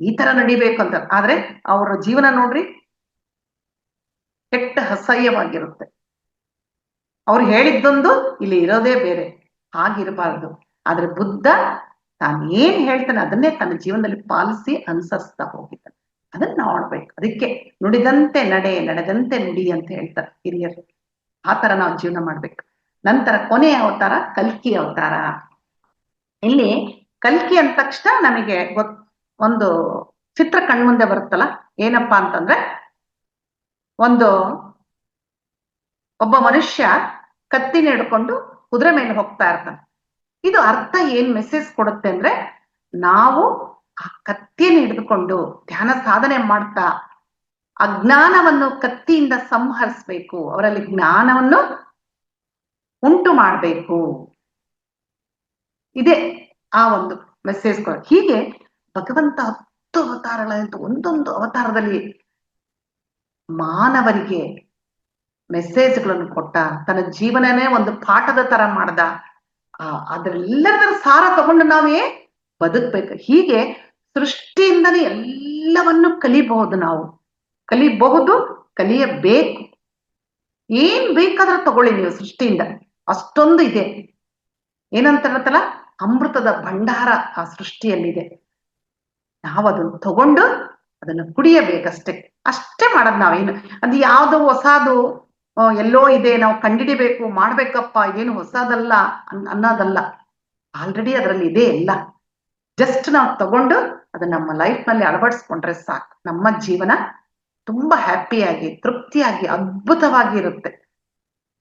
ಈ ತರ ನಡಿಬೇಕು ಅಂತ. ಆದ್ರೆ ಅವರ ಜೀವನ ನೋಡ್ರಿ ಕೆಟ್ಟ ಅಸಹ್ಯವಾಗಿರುತ್ತೆ. ಅವ್ರು ಹೇಳಿದ್ದೊಂದು ಇಲ್ಲಿ ಇರೋದೇ ಬೇರೆ. ಹಾಗಿರಬಾರ್ದು. ಆದ್ರೆ ಬುದ್ಧ ತಾನು ಏನ್ ಹೇಳ್ತಾನೆ ಅದನ್ನೇ ತನ್ನ ಜೀವನದಲ್ಲಿ ಪಾಲಿಸಿ ಅನುಸರಿಸ್ತಾ ಹೋಗಿದ್ದಾನೆ. ಅದನ್ನ ನಾವು ಮಾಡ್ಬೇಕು. ಅದಕ್ಕೆ ನುಡಿದಂತೆ ನಡೆ ನಡೆದಂತೆ ನುಡಿ ಅಂತ ಹೇಳ್ತಾರೆ ಹಿರಿಯರು. ಆ ತರ ನಾವು ಜೀವನ ಮಾಡ್ಬೇಕು. ನಂತರ ಕೊನೆಯ ಅವತಾರ ಕಲ್ಕಿ ಅವತಾರ. ಇಲ್ಲಿ ಕಲ್ಕಿ ಅಂದ ತಕ್ಷಣ ನಮಗೆ ಒಂದು ಚಿತ್ರ ಕಣ್ಮುಂದೆ ಬರುತ್ತಲ್ಲ, ಏನಪ್ಪಾ ಅಂತಂದ್ರೆ ಒಬ್ಬ ಮನುಷ್ಯ ಕತ್ತಿನ ಹಿಡ್ಕೊಂಡು ಕುದುರೆ ಮೇಲೆ ಹೋಗ್ತಾ ಇರ್ತಾನೆ. ಇದು ಅರ್ಥ ಏನ್ ಮೆಸೇಜ್ ಕೊಡುತ್ತೆ ಅಂದ್ರೆ, ನಾವು ಆ ಕತ್ತಿಯನ್ನು ಹಿಡಿದುಕೊಂಡು ಧ್ಯಾನ ಸಾಧನೆ ಮಾಡ್ತಾ ಅಜ್ಞಾನವನ್ನು ಕತ್ತಿಯಿಂದ ಸಂಹರಿಸ್ಬೇಕು, ಅವರಲ್ಲಿ ಜ್ಞಾನವನ್ನು ಉಂಟು ಮಾಡಬೇಕು. ಇದೇ ಆ ಒಂದು ಮೆಸೇಜ್ ಕೊಡ. ಹೀಗೆ ಭಗವಂತ 10 ಅವತಾರಗಳಂತ ಒಂದೊಂದು ಅವತಾರದಲ್ಲಿ ಮಾನವರಿಗೆ ಮೆಸೇಜ್ಗಳನ್ನು ಕೊಟ್ಟ, ತನ್ನ ಜೀವನನೇ ಒಂದು ಪಾಠದ ತರ ಮಾಡ್ದ. ಅದ್ರೆಲ್ಲರ ಸಾರ ತಗೊಂಡು ನಾವೇ ಬದುಕ್ಬೇಕು. ಹೀಗೆ ಸೃಷ್ಟಿಯಿಂದನೇ ಎಲ್ಲವನ್ನು ಕಲಿಬಹುದು. ನಾವು ಕಲಿಬಹುದು, ಕಲಿಯಬೇಕು. ಏನ್ ಬೇಕಾದ್ರೂ ತಗೊಳ್ಳಿ ನೀವು ಸೃಷ್ಟಿಯಿಂದ, ಅಷ್ಟೊಂದು ಇದೆ. ಏನಂತ ಹೇಳತ್ತಲ್ಲ, ಅಮೃತದ ಭಂಡಾರ ಆ ಸೃಷ್ಟಿಯಲ್ಲಿದೆ. ನಾವು ಅದನ್ನು ತಗೊಂಡು ಅದನ್ನು ಕುಡಿಯಬೇಕಷ್ಟೇ. ಅಷ್ಟೇ ಮಾಡೋದು ನಾವೇನು. ಅದು ಯಾವ್ದು ಹೊಸಾದು ಎಲ್ಲೋ ಇದೆ ನಾವು ಕಂಡಿಡಿಬೇಕು ಮಾಡ್ಬೇಕಪ್ಪ ಇದೇನು ಹೊಸದಲ್ಲ ಅನ್ನೋದಲ್ಲ. ಆಲ್ರೆಡಿ ಅದರಲ್ಲಿ ಇದೆ ಎಲ್ಲ. ಜಸ್ಟ್ ನಾವು ತಗೊಂಡು ಅದನ್ನ ನಮ್ಮ ಲೈಫ್ ನಲ್ಲಿ ಅಳವಡಿಸ್ಕೊಂಡ್ರೆ ಸಾಕು. ನಮ್ಮ ಜೀವನ ತುಂಬಾ ಹ್ಯಾಪಿಯಾಗಿ ತೃಪ್ತಿಯಾಗಿ ಅದ್ಭುತವಾಗಿ ಇರುತ್ತೆ.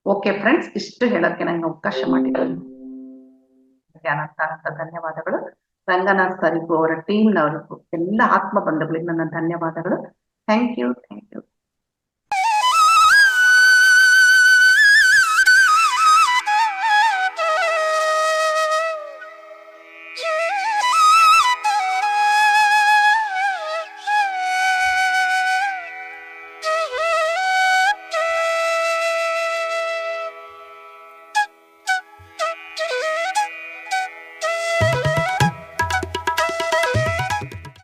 ಓಕೆ ಫ್ರೆಂಡ್ಸ್, ಇಷ್ಟು ಹೇಳೋಕ್ಕೆ ನಂಗೆ ಅವಕಾಶ ಮಾಡಿದ್ರು ಅನಂತ ಧನ್ಯವಾದಗಳು. ರಂಗನಾಥ್ ಸರಿಗೂ ಅವರ ಟೀಮ್ನವರಿಗೂ ಎಲ್ಲ ಆತ್ಮ ಬಂಧುಗಳಿಗೆ ನನ್ನ ಧನ್ಯವಾದಗಳು. Thank you.